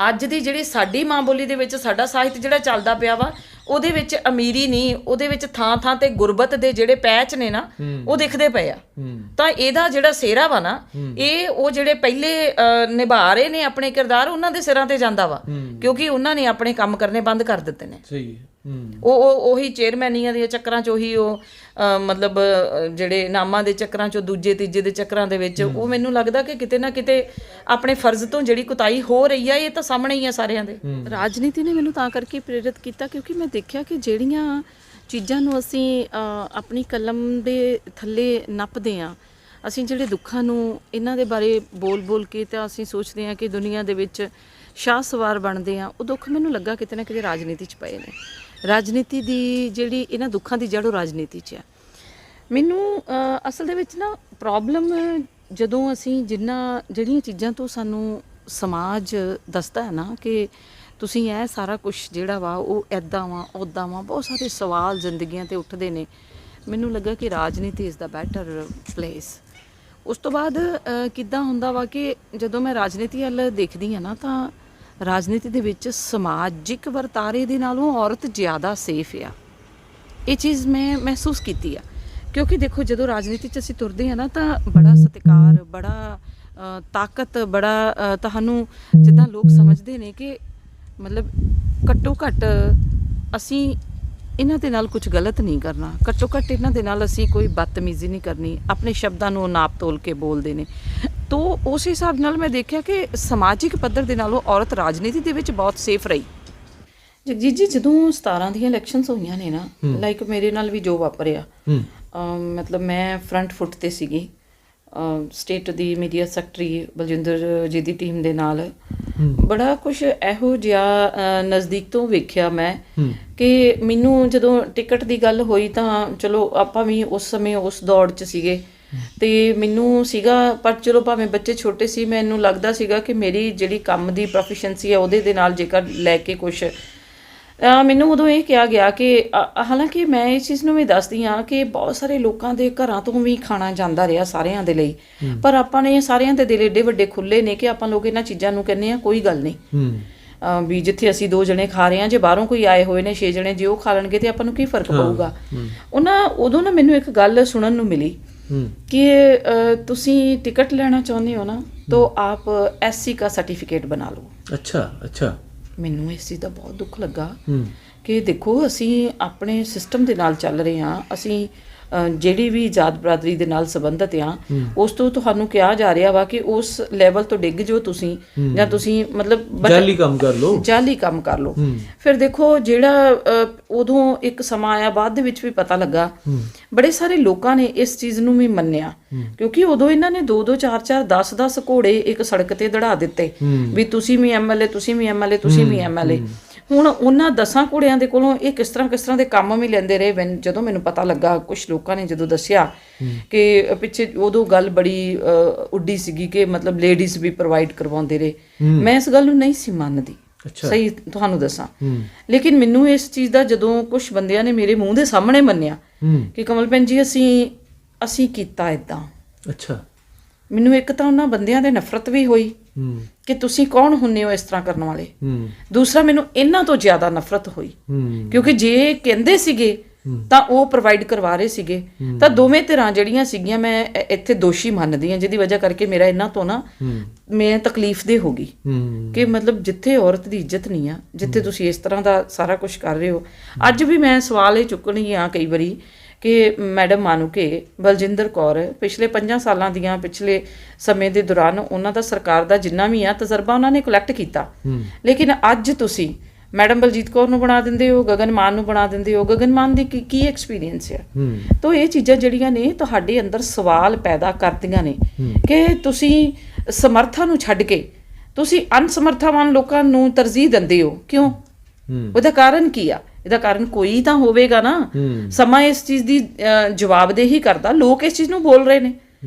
ਅੱਜ ਦੀ ਜਿਹੜੀ ਸਾਡੀ ਮਾਂ ਬੋਲੀ ਦੇ ਵਿੱਚ ਸਾਡਾ ਸਾਹਿਤ ਜਿਹੜਾ ਚੱਲਦਾ ਪਿਆ ਵਾ, ਉਹਦੇ ਵਿੱਚ ਅਮੀਰੀ ਨਹੀਂ, ਉਹਦੇ ਵਿੱਚ ਥਾਂ-ਥਾਂ ਤੇ ਗੁਰਬਤ ਦੇ ਜਿਹੜੇ ਪੈਚ ਨੇ ਨਾ ਉਹ ਦਿਖਦੇ ਪਏ ਆ। ਤਾਂ ਇਹਦਾ ਜਿਹੜਾ ਸਿਹਰਾ ਵਾ ਨਾ, ਇਹ ਉਹ ਜਿਹੜੇ ਪਹਿਲੇ ਨਿਭਾ ਰਹੇ ਨੇ ਆਪਣੇ ਕਿਰਦਾਰ, ਉਹਨਾਂ ਦੇ ਸਿਰਾਂ ਤੇ ਜਾਂਦਾ ਵਾ ਕਿਉਂਕਿ ਉਹਨਾਂ ਨੇ ਆਪਣੇ ਕੰਮ ਕਰਨੇ ਬੰਦ ਕਰ ਦਿੱਤੇ ਨੇ। ਸਹੀ ਹੈ। ਉਹੀ ਚੇਅਰਮੈਨੀਆਂ ਦੇ ਚੱਕਰਾਂ 'ਚ, ਉਹੀ ਉਹ ਮਤਲਬ ਜਿਹੜੇ ਨਾਮਾਂ ਦੇ ਚੱਕਰਾਂ 'ਚ, ਦੂਜੇ ਤੀਜੇ ਦੇ ਚੱਕਰਾਂ ਦੇ ਵਿੱਚ, ਉਹ ਮੈਨੂੰ ਲੱਗਦਾ ਕਿ ਕਿਤੇ ਨਾ ਕਿਤੇ ਆਪਣੇ ਫਰਜ਼ ਤੋਂ ਜਿਹੜੀ ਕੁਤਾਹੀ ਹੋ ਰਹੀ ਆ, ਇਹ ਤਾਂ ਸਾਹਮਣੇ ਹੀ ਆ ਸਾਰਿਆਂ ਦੇ। ਰਾਜਨੀਤੀ ਨੇ ਮੈਨੂੰ ਤਾਂ ਕਰਕੇ ਪ੍ਰੇਰਿਤ ਕੀਤਾ ਕਿਉਂਕਿ ਮੈਂ ਦੇਖਿਆ ਕਿ ਜਿਹੜੀਆਂ ਚੀਜ਼ਾਂ ਨੂੰ ਅਸੀਂ ਆਪਣੀ ਕਲਮ ਦੇ ਥੱਲੇ ਨੱਪਦੇ ਹਾਂ, ਅਸੀਂ ਜਿਹੜੇ ਦੁੱਖਾਂ ਨੂੰ ਇਹਨਾਂ ਦੇ ਬਾਰੇ ਬੋਲ ਕੇ ਤਾਂ ਅਸੀਂ ਸੋਚਦੇ ਹਾਂ ਕਿ ਦੁਨੀਆ ਦੇ ਵਿੱਚ ਸ਼ਾਹ ਸਵਾਰ ਬਣਦੇ ਆ, ਉਹ ਦੁੱਖ ਮੈਨੂੰ ਲੱਗਾ ਕਿਤੇ ਨਾ ਕਿਤੇ ਰਾਜਨੀਤੀ 'ਚ ਪਏ ਨੇ। ਰਾਜਨੀਤੀ ਦੀ ਜਿਹੜੀ ਇਹਨਾਂ ਦੁੱਖਾਂ ਦੀ ਜੜ ਉਹ ਰਾਜਨੀਤੀ 'ਚ ਆ। ਮੈਨੂੰ ਅਸਲ ਦੇ ਵਿੱਚ ਨਾ ਪ੍ਰੋਬਲਮ ਜਦੋਂ ਅਸੀਂ ਜਿਹੜੀਆਂ ਚੀਜ਼ਾਂ ਤੋਂ ਸਾਨੂੰ ਸਮਾਜ ਦੱਸਦਾ ਹੈ ਨਾ ਕਿ ਤੁਸੀਂ ਇਹ ਸਾਰਾ ਕੁਝ ਜਿਹੜਾ ਵਾ ਉਹ ਇੱਦਾਂ ਵਾ ਉੱਦਾਂ ਵਾ, ਬਹੁਤ ਸਾਰੇ ਸਵਾਲ ਜ਼ਿੰਦਗੀਆਂ 'ਤੇ ਉੱਠਦੇ ਨੇ। ਮੈਨੂੰ ਲੱਗਾ ਕਿ ਰਾਜਨੀਤੀ ਇਜ਼ ਦਾ ਬੈਟਰ ਪਲੇਸ। ਉਸ ਤੋਂ ਬਾਅਦ ਕਿੱਦਾਂ ਹੁੰਦਾ ਵਾ ਕਿ ਜਦੋਂ ਮੈਂ ਰਾਜਨੀਤੀ ਵੱਲ ਦੇਖਦੀ ਹਾਂ ਨਾ ਤਾਂ ਰਾਜਨੀਤੀ ਦੇ ਵਿੱਚ ਸਮਾਜਿਕ ਵਰਤਾਰੇ ਦੇ ਨਾਲੋਂ ਔਰਤ ਜ਼ਿਆਦਾ ਸੇਫ ਆ। ਇਹ ਚੀਜ਼ ਮੈਂ ਮਹਿਸੂਸ ਕੀਤੀ ਆ ਕਿਉਂਕਿ ਦੇਖੋ ਜਦੋਂ ਰਾਜਨੀਤੀ 'ਚ ਅਸੀਂ ਤੁਰਦੇ ਹਾਂ ਨਾ ਤਾਂ ਬੜਾ ਸਤਿਕਾਰ, ਬੜਾ ਤਾਕਤ, ਬੜਾ ਤੁਹਾਨੂੰ ਜਿੱਦਾਂ ਲੋਕ ਸਮਝਦੇ ਨੇ ਕਿ ਮਤਲਬ ਘੱਟੋ ਘੱਟ ਅਸੀਂ ਇਹਨਾਂ ਦੇ ਨਾਲ ਕੁਝ ਗਲਤ ਨਹੀਂ ਕਰਨਾ, ਘੱਟੋ ਘੱਟ ਇਹਨਾਂ ਦੇ ਨਾਲ ਅਸੀਂ ਕੋਈ ਬਦਤਮੀਜ਼ੀ ਨਹੀਂ ਕਰਨੀ, ਆਪਣੇ ਸ਼ਬਦਾਂ ਨੂੰ ਨਾਪ ਤੋਲ ਕੇ ਬੋਲਦੇ ਨੇ। ਤੋ ਉਸ ਹਿਸਾਬ ਨਾਲ ਮੈਂ ਦੇਖਿਆ ਕਿ ਸਮਾਜਿਕ ਪੱਧਰ ਦੇ ਨਾਲੋਂ ਔਰਤ ਰਾਜਨੀਤੀ ਦੇ ਵਿੱਚ ਬਹੁਤ ਸੇਫ ਰਹੀ। ਜਗਜੀਤ ਜੀ, ਜਦੋਂ 17 ਦੀਆਂ ਇਲੈਕਸ਼ਨਸ ਹੋਈਆਂ ਨੇ ਨਾ, ਲਾਈਕ ਮੇਰੇ ਨਾਲ ਵੀ ਜੋ ਵਾਪਰਿਆ, ਮਤਲਬ ਮੈਂ ਫਰੰਟ ਫੁੱਟ ਤੇ ਸੀਗੀ ਸਟੇਟ ਦੀ ਮੀਡੀਆ ਸੈਕਟਰੀ ਬਲਜਿੰਦਰ ਜੀ ਦੀ ਟੀਮ ਦੇ ਨਾਲ। ਬੜਾ ਕੁਝ ਇਹੋ ਜਿਹਾ ਨਜ਼ਦੀਕ ਤੋਂ ਵੇਖਿਆ ਮੈਂ ਕਿ ਮੈਨੂੰ ਜਦੋਂ ਟਿਕਟ ਦੀ ਗੱਲ ਹੋਈ ਤਾਂ ਚਲੋ ਆਪਾਂ ਵੀ ਉਸ ਸਮੇਂ ਉਸ ਦੌੜ 'ਚ ਸੀਗੇ ਤੇ ਮੈਨੂੰ ਸੀਗਾ, ਪਰ ਚਲੋ ਭਾਵੇਂ ਬੱਚੇ ਛੋਟੇ ਸੀ, ਮੈਨੂੰ ਲੱਗਦਾ ਸੀਗਾ ਕਿ ਮੇਰੀ ਜਿਹੜੀ ਕੰਮ ਦੀ ਪ੍ਰੋਫੀਸ਼ੀਐਂਸੀ ਹੈ ਉਹਦੇ ਦੇ ਨਾਲ ਜੇਕਰ ਲੈ ਕੇ ਕੁਝ ਮੈਨੂੰ ਉਦੋਂ ਇਹ ਕਿਹਾ ਗਿਆ ਕਿ ਹਾਲਾਂਕਿ ਮੈਂ ਇਸ ਚੀਜ਼ ਨੂੰ ਵੀ ਦੱਸਦੀ ਹਾਂ ਕਿ ਬਹੁਤ ਸਾਰੇ ਲੋਕਾਂ ਦੇ ਘਰਾਂ ਤੋਂ ਵੀ ਖਾਣਾ ਜਾਂਦਾ ਰਿਹਾ ਸਾਰਿਆਂ ਦੇ ਲਈ, ਪਰ ਆਪਾਂ ਨੇ ਸਾਰਿਆਂ ਦੇ ਦਿਲ ਏਡੇ ਵੱਡੇ ਖੁੱਲੇ ਨੇ ਕਿ ਆਪਾਂ ਲੋਕ ਇਹਨਾਂ ਚੀਜ਼ਾਂ ਨੂੰ ਕਹਿੰਦੇ ਆ ਕੋਈ ਗੱਲ ਨਹੀਂ ਵੀ ਜਿੱਥੇ ਅਸੀਂ 2 ਜਣੇ ਖਾ ਰਹੇ ਹਾਂ, ਜੇ ਬਾਹਰੋਂ ਕੋਈ ਆਏ ਹੋਏ ਨੇ 6 ਜਣੇ, ਜੇ ਉਹ ਖਾ ਲੈਣਗੇ ਤੇ ਆਪਾਂ ਨੂੰ ਕੀ ਫਰਕ ਪਊਗਾ। ਉਦੋਂ ਨਾ ਮੈਨੂੰ ਇੱਕ ਗੱਲ ਸੁਣਨ ਨੂੰ ਮਿਲੀ ਕਿ ਤੁਸੀਂ ਟਿਕਟ ਲੈਣਾ ਚਾਹੁੰਦੇ ਹੋ ਨਾ ਤਾਂ ਆਪ SC का सर्टिफिकेट बना लो। अच्छा। ਮੈਨੂੰ ਇਸ ਚੀਜ਼ ਦਾ ਬਹੁਤ ਦੁੱਖ ਲੱਗਾ ਕਿ ਦੇਖੋ ਅਸੀਂ ਆਪਣੇ ਸਿਸਟਮ ਦੇ ਨਾਲ ਚੱਲ ਰਹੇ ਹਾਂ, ਅਸੀਂ ਜਿਹੜੀ ਵੀ ਜਾਤ ਬਰਾਦਰੀ ਦੇ ਨਾਲ ਸੰਬੰਧਿਤ ਆ ਉਸ ਤੋਂ ਤੁਹਾਨੂੰ ਕਿਹਾ ਜਾ ਰਿਹਾ ਵਾ ਕਿ ਉਸ ਲੈਵਲ ਤੋਂ ਡਿੱਗ ਜਾਓ ਤੁਸੀਂ ਜਾਂ ਤੁਸੀਂ ਮਤਲਬ ਜਾਲੀ ਕੰਮ ਕਰ ਲਓ। ਫਿਰ ਦੇਖੋ ਜਿਹੜਾ ਉਦੋਂ ਇੱਕ ਸਮਾਂ ਆਇਆ ਬਾਅਦ ਦੇ ਵਿੱਚ ਵੀ ਪਤਾ ਲੱਗਾ, ਬੜੇ ਸਾਰੇ ਲੋਕਾਂ ਨੇ ਇਸ ਚੀਜ਼ ਨੂੰ ਵੀ ਮੰਨਿਆ ਕਿਉਂਕਿ ਉਦੋਂ ਇਹਨਾਂ ਨੇ 2-2 4-4 10-10 ਘੋੜੇ ਇੱਕ ਸੜਕ ਤੇ ਦੜਾ ਦਿੱਤੇ ਵੀ ਤੁਸੀਂ ਵੀ MLA, ਤੁਸੀਂ ਵੀ MLA, ਤੁਸੀਂ ਵੀ MLA। ਹੁਣ ਉਹਨਾਂ 10 ਘੋੜਿਆਂ ਦੇ ਕੋਲੋਂ ਇਹ ਕਿਸ ਤਰ੍ਹਾਂ ਦੇ ਕੰਮ ਵੀ ਲੈਂਦੇ ਰਹੇ। ਜਦੋਂ ਮੈਨੂੰ ਪਤਾ ਲੱਗਾ, ਕੁਝ ਲੋਕਾਂ ਨੇ ਜਦੋਂ ਦੱਸਿਆ ਕਿ ਪਿੱਛੇ ਉਦੋਂ ਗੱਲ ਬੜੀ ਉੱਡੀ ਸੀਗੀ ਕਿ ਮਤਲਬ ਲੇਡੀਜ਼ ਵੀ ਪ੍ਰੋਵਾਈਡ ਕਰਵਾਉਂਦੇ ਰਹੇ, ਮੈਂ ਇਸ ਗੱਲ ਨੂੰ ਨਹੀਂ ਸੀ ਮੰਨਦੀ, ਸਹੀ ਤੁਹਾਨੂੰ ਦੱਸਾਂ। ਲੇਕਿਨ ਮੈਨੂੰ ਇਸ ਚੀਜ਼ ਦਾ ਜਦੋਂ ਕੁਝ ਬੰਦਿਆਂ ਨੇ ਮੇਰੇ ਮੂੰਹ ਦੇ ਸਾਹਮਣੇ ਮੰਨਿਆ ਕਿ ਕਮਲ ਭੈਣ ਜੀ ਅਸੀਂ ਕੀਤਾ ਇਦਾਂ, ਮੈਨੂੰ ਇੱਕ ਤਾਂ ਉਹਨਾਂ ਬੰਦਿਆਂ ਦੇ ਨਫ਼ਰਤ ਵੀ ਹੋਈ ਕਿ ਤੁਸੀਂ ਕੌਣ ਹੁੰਨੇ ਹੋ ਇਸ ਤਰ੍ਹਾਂ ਕਰਨ ਵਾਲੇ। ਦੂਸਰਾ ਮੈਨੂੰ ਇਹਨਾਂ ਤੋਂ ਜ਼ਿਆਦਾ ਨਫ਼ਰਤ ਹੋਈ ਕਿਉਂਕਿ ਜੇ ਕਹਿੰਦੇ ਸੀਗੇ ਤਾਂ ਉਹ ਪ੍ਰੋਵਾਈਡ ਕਰਵਾ ਰਹੇ ਸੀਗੇ, ਤਾਂ ਦੋਵੇਂ ਧਿਰਾਂ ਜਿਹੜੀਆਂ ਸੀਗੀਆਂ ਮੈਂ ਇੱਥੇ ਦੋਸ਼ੀ ਮੰਨਦੀ ਹਾਂ, ਜਿਹਦੀ ਵਜ੍ਹਾ ਕਰਕੇ ਮੇਰਾ ਇਹਨਾਂ ਤੋਂ ਨਾ ਮੈਂ ਤਕਲੀਫਦੇਹ ਹੋ ਗਈ ਕਿ ਮਤਲਬ ਜਿੱਥੇ ਔਰਤ ਦੀ ਇੱਜ਼ਤ ਨਹੀਂ ਆ, ਜਿੱਥੇ ਤੁਸੀਂ ਇਸ ਤਰ੍ਹਾਂ ਦਾ ਸਾਰਾ ਕੁਝ ਕਰ ਰਹੇ ਹੋ। ਅੱਜ ਵੀ ਮੈਂ ਸਵਾਲ ਇਹ ਚੁੱਕਣੀ ਆ ਕਈ ਵਾਰੀ ਕਿ ਮੈਡਮ ਮਾਨੂਕੇ ਬਲਜਿੰਦਰ ਕੌਰ ਪਿਛਲੇ 5 ਸਾਲਾਂ ਦੀਆਂ ਪਿਛਲੇ ਸਮੇਂ ਦੇ ਦੌਰਾਨ ਉਹਨਾਂ ਦਾ ਸਰਕਾਰ ਦਾ ਜਿੰਨਾ ਵੀ ਆ ਤਜਰਬਾ ਉਹਨਾਂ ਨੇ ਕਲੈਕਟ ਕੀਤਾ, ਲੇਕਿਨ ਅੱਜ ਤੁਸੀਂ ਮੈਡਮ ਬਲਜੀਤ ਕੌਰ ਨੂੰ ਬਣਾ ਦਿੰਦੇ ਹੋ, ਗਗਨ ਮਾਨ ਨੂੰ ਬਣਾ ਦਿੰਦੇ ਹੋ। ਗਗਨ ਮਾਨ ਦੀ ਕੀ ਐਕਸਪੀਰੀਅੰਸ ਹੈ? ਤਾਂ ਇਹ ਚੀਜ਼ਾਂ ਜਿਹੜੀਆਂ ਨੇ ਤੁਹਾਡੇ ਅੰਦਰ ਸਵਾਲ ਪੈਦਾ ਕਰਦੀਆਂ ਨੇ ਕਿ ਤੁਸੀਂ ਸਮਰਥਾ ਨੂੰ ਛੱਡ ਕੇ ਤੁਸੀਂ ਅਨਸਮਰਥਾਵਾਨ ਲੋਕਾਂ ਨੂੰ ਤਰਜੀਹ ਦਿੰਦੇ ਹੋ। ਕਿਉਂ? ਉਹਦਾ ਕਾਰਨ ਕੀ ਆ? ਇਹਦਾ ਕਾਰਨ ਕੋਈ ਤਾਂ ਹੋਵੇਗਾ ਨਾ। ਸਮਾਂ ਇਸ ਚੀਜ਼ ਦੀ ਜਵਾਬਦੇਹੀ ਕਰਦਾ, ਲੋਕ ਇਸ ਚੀਜ਼ ਨੂੰ ਬੋਲ ਰਹੇ ਨੇ।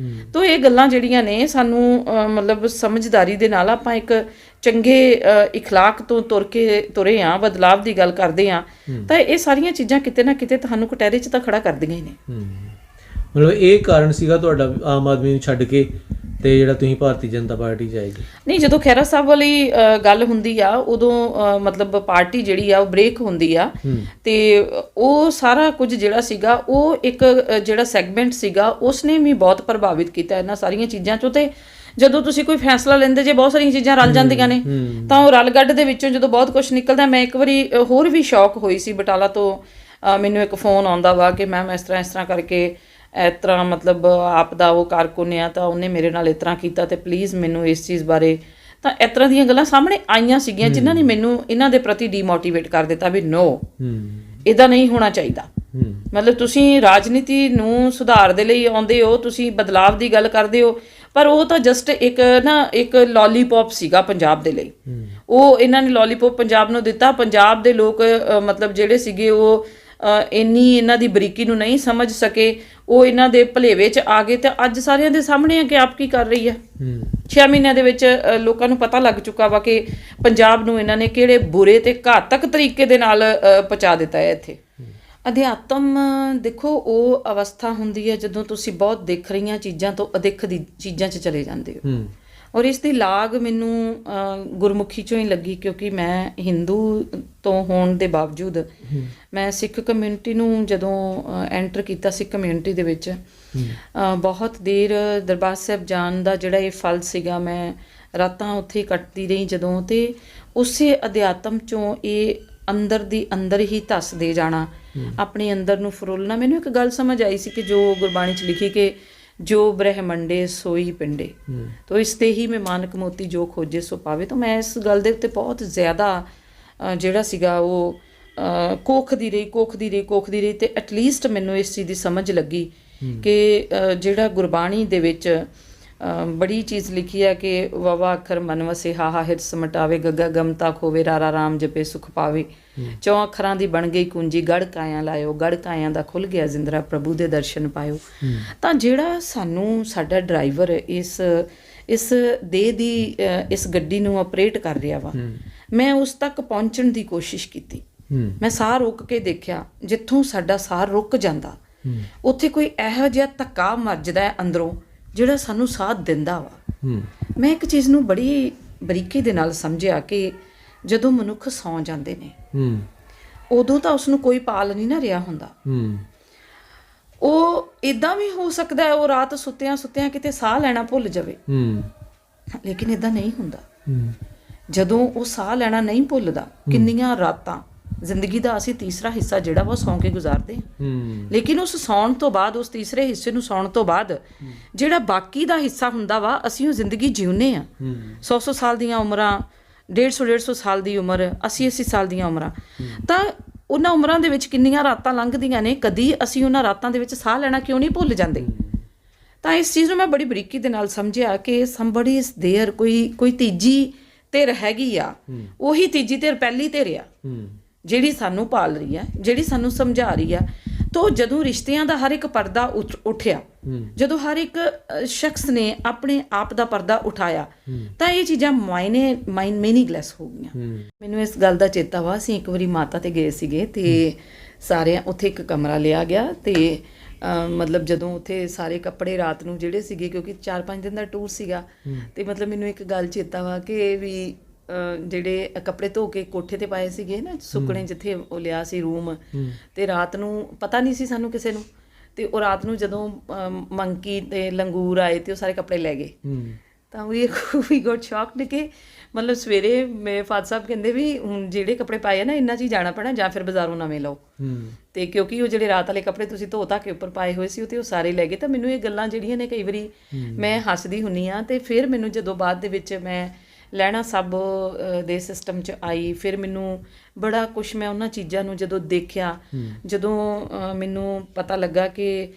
ਤਾਂ ਇਹ ਗੱਲਾਂ ਜਿਹੜੀਆਂ ਨੇ ਸਾਨੂੰ ਮਤਲਬ ਸਮਝਦਾਰੀ ਦੇ ਨਾਲ ਆਪਾਂ ਇੱਕ ਚੰਗੇ ਇਖਲਾਕ ਤੋਂ ਤੁਰੇ ਆ, ਬਦਲਾਵ ਦੀ ਗੱਲ ਕਰਦੇ ਆ, ਤਾਂ ਇਹ ਸਾਰੀਆਂ ਚੀਜ਼ਾਂ ਕਿਤੇ ਨਾ ਕਿਤੇ ਤੁਹਾਨੂੰ ਕਟਹਿਰੇ 'ਚ ਤਾਂ ਖੜਾ ਕਰਦੀਆਂ ਹੀ ਨੇ। ਮਤਲਬ ਇਹ ਕਾਰਨ ਸੀਗਾ ਤੁਹਾਡਾ ਆਮ ਆਦਮੀ ਨੂੰ ਛੱਡ ਕੇ ਤੇ ਜਿਹੜਾ ਤੁਸੀਂ ਭਾਰਤੀ ਜਨਤਾ ਪਾਰਟੀ 'ਚ ਆਏ ਜੀ? ਨਹੀਂ, ਜਦੋਂ ਖਹਿਰਾ ਸਾਹਿਬ ਵਾਲੀ ਗੱਲ ਹੁੰਦੀ ਆ ਉਦੋਂ ਮਤਲਬ ਪਾਰਟੀ ਜਿਹੜੀ ਆ ਉਹ ਬ੍ਰੇਕ ਹੁੰਦੀ ਆ ਤੇ ਉਹ ਸਾਰਾ ਕੁਝ ਜਿਹੜਾ ਸੀਗਾ ਉਹ ਇੱਕ ਜਿਹੜਾ ਸੈਗਮੈਂਟ ਸੀਗਾ ਉਸਨੇ ਵੀ ਬਹੁਤ ਪ੍ਰਭਾਵਿਤ ਕੀਤਾ ਇਹਨਾਂ ਸਾਰੀਆਂ ਚੀਜ਼ਾਂ 'ਚੋਂ। ਤੇ ਜਦੋਂ ਤੁਸੀਂ ਕੋਈ ਫੈਸਲਾ ਲੈਂਦੇ ਜੇ ਬਹੁਤ ਸਾਰੀਆਂ ਚੀਜ਼ਾਂ ਰਲ ਜਾਂਦੀਆਂ ਨੇ ਤਾਂ ਉਹ ਰਲ ਗੱਡ ਦੇ ਵਿੱਚੋਂ ਜਦੋਂ ਬਹੁਤ ਕੁਝ ਨਿਕਲਦਾ। ਮੈਂ ਇੱਕ ਵਾਰੀ ਹੋਰ ਵੀ ਸ਼ੌਕ ਹੋਈ ਸੀ, ਬਟਾਲਾ ਤੋਂ ਮੈਨੂੰ ਇੱਕ ਫੋਨ ਆਉਂਦਾ ਵਾ ਕਿ ਮੈਮ ਇਸ ਤਰ੍ਹਾਂ ਕਰਕੇ ਇਸ ਤਰ੍ਹਾਂ ਮਤਲਬ ਆਪ ਦਾ ਉਹ ਕਾਰਕੁਨ ਆ ਤਾਂ ਉਹਨੇ ਮੇਰੇ ਨਾਲ ਇਸ ਤਰ੍ਹਾਂ ਕੀਤਾ ਤੇ ਪਲੀਜ਼ ਮੈਨੂੰ ਇਸ ਚੀਜ਼ ਬਾਰੇ। ਤਾਂ ਇਸ ਤਰ੍ਹਾਂ ਦੀਆਂ ਗੱਲਾਂ ਸਾਹਮਣੇ ਆਈਆਂ ਸੀਗੀਆਂ ਜਿਨ੍ਹਾਂ ਨੇ ਮੈਨੂੰ ਇਹਨਾਂ ਦੇ ਪ੍ਰਤੀ ਡੀਮੋਟੀਵੇਟ ਕਰ ਦਿੱਤਾ ਵੀ ਨੋ, ਇੱਦਾਂ ਨਹੀਂ ਹੋਣਾ ਚਾਹੀਦਾ। ਮਤਲਬ ਤੁਸੀਂ ਰਾਜਨੀਤੀ ਨੂੰ ਸੁਧਾਰ ਦੇ ਲਈ ਆਉਂਦੇ ਹੋ, ਤੁਸੀਂ ਬਦਲਾਵ ਦੀ ਗੱਲ ਕਰਦੇ ਹੋ, ਪਰ ਉਹ ਤਾਂ ਜਸਟ ਇੱਕ ਲੋਲੀਪੌਪ ਸੀਗਾ ਪੰਜਾਬ ਦੇ ਲਈ। ਉਹ ਇਹਨਾਂ ਨੇ ਲੋਲੀਪੌਪ ਪੰਜਾਬ ਨੂੰ ਦਿੱਤਾ। ਪੰਜਾਬ ਦੇ ਲੋਕ ਮਤਲਬ ਜਿਹੜੇ ਸੀਗੇ ਉਹ ਇੰਨੀ ਇਹਨਾਂ ਦੀ ਬਰੀਕੀ ਨੂੰ ਨਹੀਂ ਸਮਝ ਸਕੇ, ਉਹ ਇਹਨਾਂ ਦੇ ਭਲੇਵੇ 'ਚ ਆ ਗਏ। ਤੇ ਅੱਜ ਸਾਰਿਆਂ ਦੇ ਸਾਹਮਣੇ ਆ ਕਿ ਆਪ ਕੀ ਕਰ ਰਹੀ ਹੈ। 6 ਮਹੀਨਿਆਂ ਦੇ ਵਿੱਚ ਲੋਕਾਂ ਨੂੰ ਪਤਾ ਲੱਗ ਚੁੱਕਾ ਵਾ ਕਿ ਪੰਜਾਬ ਨੂੰ ਇਹਨਾਂ ਨੇ ਕਿਹੜੇ ਬੁਰੇ ਤੇ ਘਾਤਕ ਤਰੀਕੇ ਦੇ ਨਾਲ ਪਹੁੰਚਾ ਦਿੱਤਾ ਹੈ। ਇੱਥੇ ਅਧਿਆਤਮ ਦੇਖੋ ਉਹ ਅਵਸਥਾ ਹੁੰਦੀ ਹੈ ਜਦੋਂ ਤੁਸੀਂ ਬਹੁਤ ਦਿਖ ਰਹੀਆਂ ਚੀਜ਼ਾਂ ਤੋਂ ਅਦਿੱਖ ਦੀ ਚੀਜ਼ਾਂ 'ਚ ਚਲੇ ਜਾਂਦੇ ਹੋ। ਔਰ ਇਸ ਦੀ ਲਾਗ ਮੈਨੂੰ ਗੁਰਮੁਖੀ 'ਚੋਂ ਹੀ ਲੱਗੀ, ਕਿਉਂਕਿ ਮੈਂ ਹਿੰਦੂ ਤੋਂ ਹੋਣ ਦੇ ਬਾਵਜੂਦ ਮੈਂ ਸਿੱਖ ਕਮਿਊਨਿਟੀ ਨੂੰ ਜਦੋਂ ਐਂਟਰ ਕੀਤਾ, ਸਿੱਖ ਕਮਿਊਨਿਟੀ ਦੇ ਵਿੱਚ ਬਹੁਤ ਦੇਰ ਦਰਬਾਰ ਸਾਹਿਬ ਜਾਣ ਦਾ ਜਿਹੜਾ ਇਹ ਫਲ ਸੀਗਾ, ਮੈਂ ਰਾਤਾਂ ਉੱਥੇ ਹੀ ਕੱਟਦੀ ਰਹੀ ਜਦੋਂ। ਤੇ ਉਸੇ ਅਧਿਆਤਮ 'ਚੋਂ ਇਹ ਅੰਦਰ ਦੀ ਅੰਦਰ ਹੀ ਧੱਸਦੇ ਜਾਣਾ, ਆਪਣੇ ਅੰਦਰ ਨੂੰ ਫਰੋਲਣਾ। ਮੈਨੂੰ ਇੱਕ ਗੱਲ ਸਮਝ ਆਈ ਸੀ ਕਿ ਜੋ ਗੁਰਬਾਣੀ 'ਚ ਲਿਖੀ ਕਿ ਜੋ ਬ੍ਰਹਮੰਡੇ ਸੋਈ ਪਿੰਡੇ, ਤੋ ਇਸ ਤੇ ਹੀ ਮੈਂ ਮਾਨਕ ਮੋਤੀ ਜੋ ਖੋਜੇ ਸੋ ਪਾਵੇ। ਤਾਂ ਮੈਂ ਇਸ ਗੱਲ ਦੇ ਉੱਤੇ ਬਹੁਤ ਜ਼ਿਆਦਾ ਜਿਹੜਾ ਸੀਗਾ ਉਹ ਕੋਖਦੀ ਰਹੀ ਤੇ ਐਟਲੀਸਟ ਮੈਨੂੰ ਇਸ ਚੀਜ਼ ਦੀ ਸਮਝ ਲੱਗੀ ਕਿ ਜਿਹੜਾ ਗੁਰਬਾਣੀ ਦੇ ਵਿੱਚ ਬੜੀ ਚੀਜ਼ ਲਿਖੀ ਹੈ ਕਿ ਵਵਾ ਅੱਖਰ ਮਨ ਵਸੇ ਹਾਹਾ ਹਿਰਦ ਸਮਟਾਵੇ, ਗੱਗਾ ਗਮਤਾ ਖੋਵੇ, ਰਾਰਾ ਰਾਮ ਜਪੇ ਸੁਖ ਪਾਵੇ। 4 ਅੱਖਰਾਂ ਦੀ ਬਣ ਗਈ ਕੁੰਜੀ, ਗੜ ਕਾਇਆ ਲਾਇਓ, ਗੜ ਕਾਇਆਂ ਦਾ ਖੁੱਲ ਗਿਆ ਜ਼ਿੰਦਰਾ, ਪ੍ਰਭੂ ਦੇ ਦਰਸ਼ਨ ਪਾਇਓ। ਤਾਂ ਜਿਹੜਾ ਸਾਨੂੰ ਸਾਡਾ ਡਰਾਈਵਰ ਇਸ ਦੇਹ ਦੀ ਇਸ ਗੱਡੀ ਨੂੰ ਆਪਰੇਟ ਕਰ ਰਿਹਾ ਵਾ, ਮੈਂ ਉਸ ਤੱਕ ਪਹੁੰਚਣ ਦੀ ਕੋਸ਼ਿਸ਼ ਕੀਤੀ। ਮੈਂ ਸਾਹ ਰੁੱਕ ਕੇ ਦੇਖਿਆ, ਜਿੱਥੋਂ ਸਾਡਾ ਸਾਹ ਰੁੱਕ ਜਾਂਦਾ ਉੱਥੇ ਕੋਈ ਇਹੋ ਜਿਹਾ ਧੱਕਾ ਮੱਜਦਾ ਹੈ ਅੰਦਰੋਂ ਜਿਹੜਾ ਸਾਨੂੰ ਸਾਥ ਦਿੰਦਾ ਵਾ। ਮੈਂ ਇੱਕ ਚੀਜ਼ ਨੂੰ ਬੜੀ ਬਰੀਕੀ ਦੇ ਨਾਲ ਸਮਝਿਆ ਕਿ ਜਦੋਂ ਮਨੁੱਖ ਸੌਂ ਜਾਂਦੇ ਨੇ ਉਦੋਂ ਤਾਂ ਉਸਨੂੰ ਕੋਈ ਪਾਲ ਨਹੀਂ ਨਾ ਰਿਹਾ ਹੁੰਦਾ। ਉਹ ਇਦਾਂ ਵੀ ਹੋ ਸਕਦਾ ਹੈ ਉਹ ਰਾਤ ਸੁੱਤਿਆਂ ਕਿਤੇ ਸਾਹ ਲੈਣਾ ਭੁੱਲ ਜਾਵੇ, ਲੇਕਿਨ ਇਦਾਂ ਨਹੀਂ ਹੁੰਦਾ। ਜਦੋਂ ਉਹ ਸਾਹ ਲੈਣਾ ਨਹੀਂ ਭੁੱਲਦਾ, ਕਿੰਨੀਆਂ ਰਾਤਾਂ ਜ਼ਿੰਦਗੀ ਦਾ ਅਸੀਂ ਤੀਸਰਾ ਹਿੱਸਾ ਜਿਹੜਾ ਵਾ ਸੌਂ ਕੇ ਗੁਜ਼ਾਰਦੇ ਹਾਂ, ਲੇਕਿਨ ਉਸ ਸੌਣ ਤੋਂ ਬਾਅਦ, ਉਸ ਤੀਸਰੇ ਹਿੱਸੇ ਨੂੰ ਸੌਣ ਤੋਂ ਬਾਅਦ ਜਿਹੜਾ ਬਾਕੀ ਦਾ ਹਿੱਸਾ ਹੁੰਦਾ ਵਾ, ਅਸੀਂ ਉਹ ਜ਼ਿੰਦਗੀ ਜਿਉਂਦੇ ਹਾਂ। 100 ਸਾਲ ਦੀਆਂ ਉਮਰਾਂ, 150 ਸਾਲ ਦੀ ਉਮਰ, 80 ਸਾਲ ਦੀਆਂ ਉਮਰਾਂ। ਤਾਂ ਉਹਨਾਂ ਉਮਰਾਂ ਦੇ ਵਿੱਚ ਕਿੰਨੀਆਂ ਰਾਤਾਂ ਲੰਘਦੀਆਂ ਨੇ, ਕਦੀ ਅਸੀਂ ਉਹਨਾਂ ਰਾਤਾਂ ਦੇ ਵਿੱਚ ਸਾਹ ਲੈਣਾ ਕਿਉਂ ਨਹੀਂ ਭੁੱਲ ਜਾਂਦੇ। ਤਾਂ ਇਸ ਚੀਜ਼ ਨੂੰ ਮੈਂ ਬੜੀ ਬਰੀਕੀ ਦੇ ਨਾਲ ਸਮਝਿਆ ਕਿ somebody is there, ਕੋਈ ਤੀਜੀ ਧਿਰ ਹੈਗੀ ਆ। ਉਹੀ ਤੀਜੀ ਧਿਰ ਪਹਿਲੀ ਧਿਰ ਆ ਜਿਹੜੀ ਸਾਨੂੰ ਪਾਲ ਰਹੀ ਆ, ਜਿਹੜੀ ਸਾਨੂੰ ਸਮਝਾ ਰਹੀ ਆ। ਤੋ ਜਦੋਂ ਰਿਸ਼ਤਿਆਂ ਦਾ ਹਰ ਇੱਕ ਪਰਦਾ ਉੱਠਿਆ, ਜਦੋਂ ਹਰ ਇੱਕ ਸ਼ਖਸ ਨੇ ਆਪਣੇ ਆਪ ਦਾ ਪਰਦਾ ਉਠਾਇਆ, ਤਾਂ ਇਹ ਚੀਜ਼ਾਂ ਮੀਨਿੰਗਲੈਸ ਹੋ ਗਈਆਂ। ਮੈਨੂੰ ਇਸ ਗੱਲ ਦਾ ਚੇਤਾ ਵਾ, ਅਸੀਂ ਇੱਕ ਵਾਰੀ ਮਾਤਾ ਤੇ ਗਏ ਸੀਗੇ ਤੇ ਸਾਰਿਆਂ ਉੱਥੇ ਇੱਕ ਕਮਰਾ ਲਿਆ ਗਿਆ ਤੇ ਮਤਲਬ ਜਦੋਂ ਉੱਥੇ ਸਾਰੇ ਕੱਪੜੇ ਰਾਤ ਨੂੰ ਜਿਹੜੇ ਸੀਗੇ, ਕਿਉਂਕਿ 4-5 ਦਿਨ ਦਾ ਟੂਰ ਸੀਗਾ, ਤੇ ਮਤਲਬ ਮੈਨੂੰ ਇੱਕ ਗੱਲ ਚੇਤਾ ਵਾ ਕਿ ਵੀ ਜਿਹੜੇ ਕੱਪੜੇ ਧੋ ਕੇ ਕੋਠੇ ਤੇ ਪਾਏ ਸੀਗੇ ਨਾ ਸੁੱਕਣੇ, ਜਿੱਥੇ ਉਹ ਲਿਆ ਸੀ ਰੂਮ, ਤੇ ਰਾਤ ਨੂੰ ਪਤਾ ਨਹੀਂ ਸੀ ਸਾਨੂੰ ਕਿਸੇ ਨੂੰ, ਤੇ ਉਹ ਰਾਤ ਨੂੰ ਜਦੋਂ ਮੰਕੀ ਤੇ ਲੰਗੂਰ ਆਏ ਤੇ ਉਹ ਸਾਰੇ ਕੱਪੜੇ ਲੈ ਗਏ। ਤਾਂ ਵੀ ਗੋਟ ਸ਼ੌਕਡ ਕਿ ਮਤਲਬ ਸਵੇਰੇ ਮੇਰੇ ਫਾਦਰ ਸਾਹਿਬ ਕਹਿੰਦੇ ਵੀ ਹੁਣ ਜਿਹੜੇ ਕੱਪੜੇ ਪਾਏ ਆ ਨਾ ਇਹਨਾਂ 'ਚ ਹੀ ਜਾਣਾ ਪੈਣਾ, ਜਾਂ ਫਿਰ ਬਾਜ਼ਾਰੋਂ ਨਵੇਂ ਲਓ। ਤੇ ਕਿਉਂਕਿ ਉਹ ਜਿਹੜੇ ਰਾਤ ਵਾਲੇ ਕੱਪੜੇ ਤੁਸੀਂ ਧੋ ਧਾ ਕੇ ਉੱਪਰ ਪਾਏ ਹੋਏ ਸੀ ਉਹ ਤੇ ਉਹ ਸਾਰੇ ਲੈ ਗਏ। ਤਾਂ ਮੈਨੂੰ ਇਹ ਗੱਲਾਂ ਜਿਹੜੀਆਂ ਨੇ ਕਈ ਵਾਰੀ ਮੈਂ ਹੱਸਦੀ ਹੁੰਦੀ ਹਾਂ। ਤੇ ਫਿਰ ਮੈਨੂੰ ਜਦੋਂ ਬਾਅਦ ਦੇ ਵਿੱਚ ਮੈਂ ਲਹਿਣਾ ਸਭ ਦੇ ਸਿਸਟਮ 'ਚ ਆਈ, ਫਿਰ ਮੈਨੂੰ ਬੜਾ ਕੁਛ ਮੈਂ ਉਹਨਾਂ ਚੀਜ਼ਾਂ ਨੂੰ ਜਦੋਂ ਦੇਖਿਆ, ਜਦੋਂ ਮੈਨੂੰ ਪਤਾ ਲੱਗਾ ਕਿ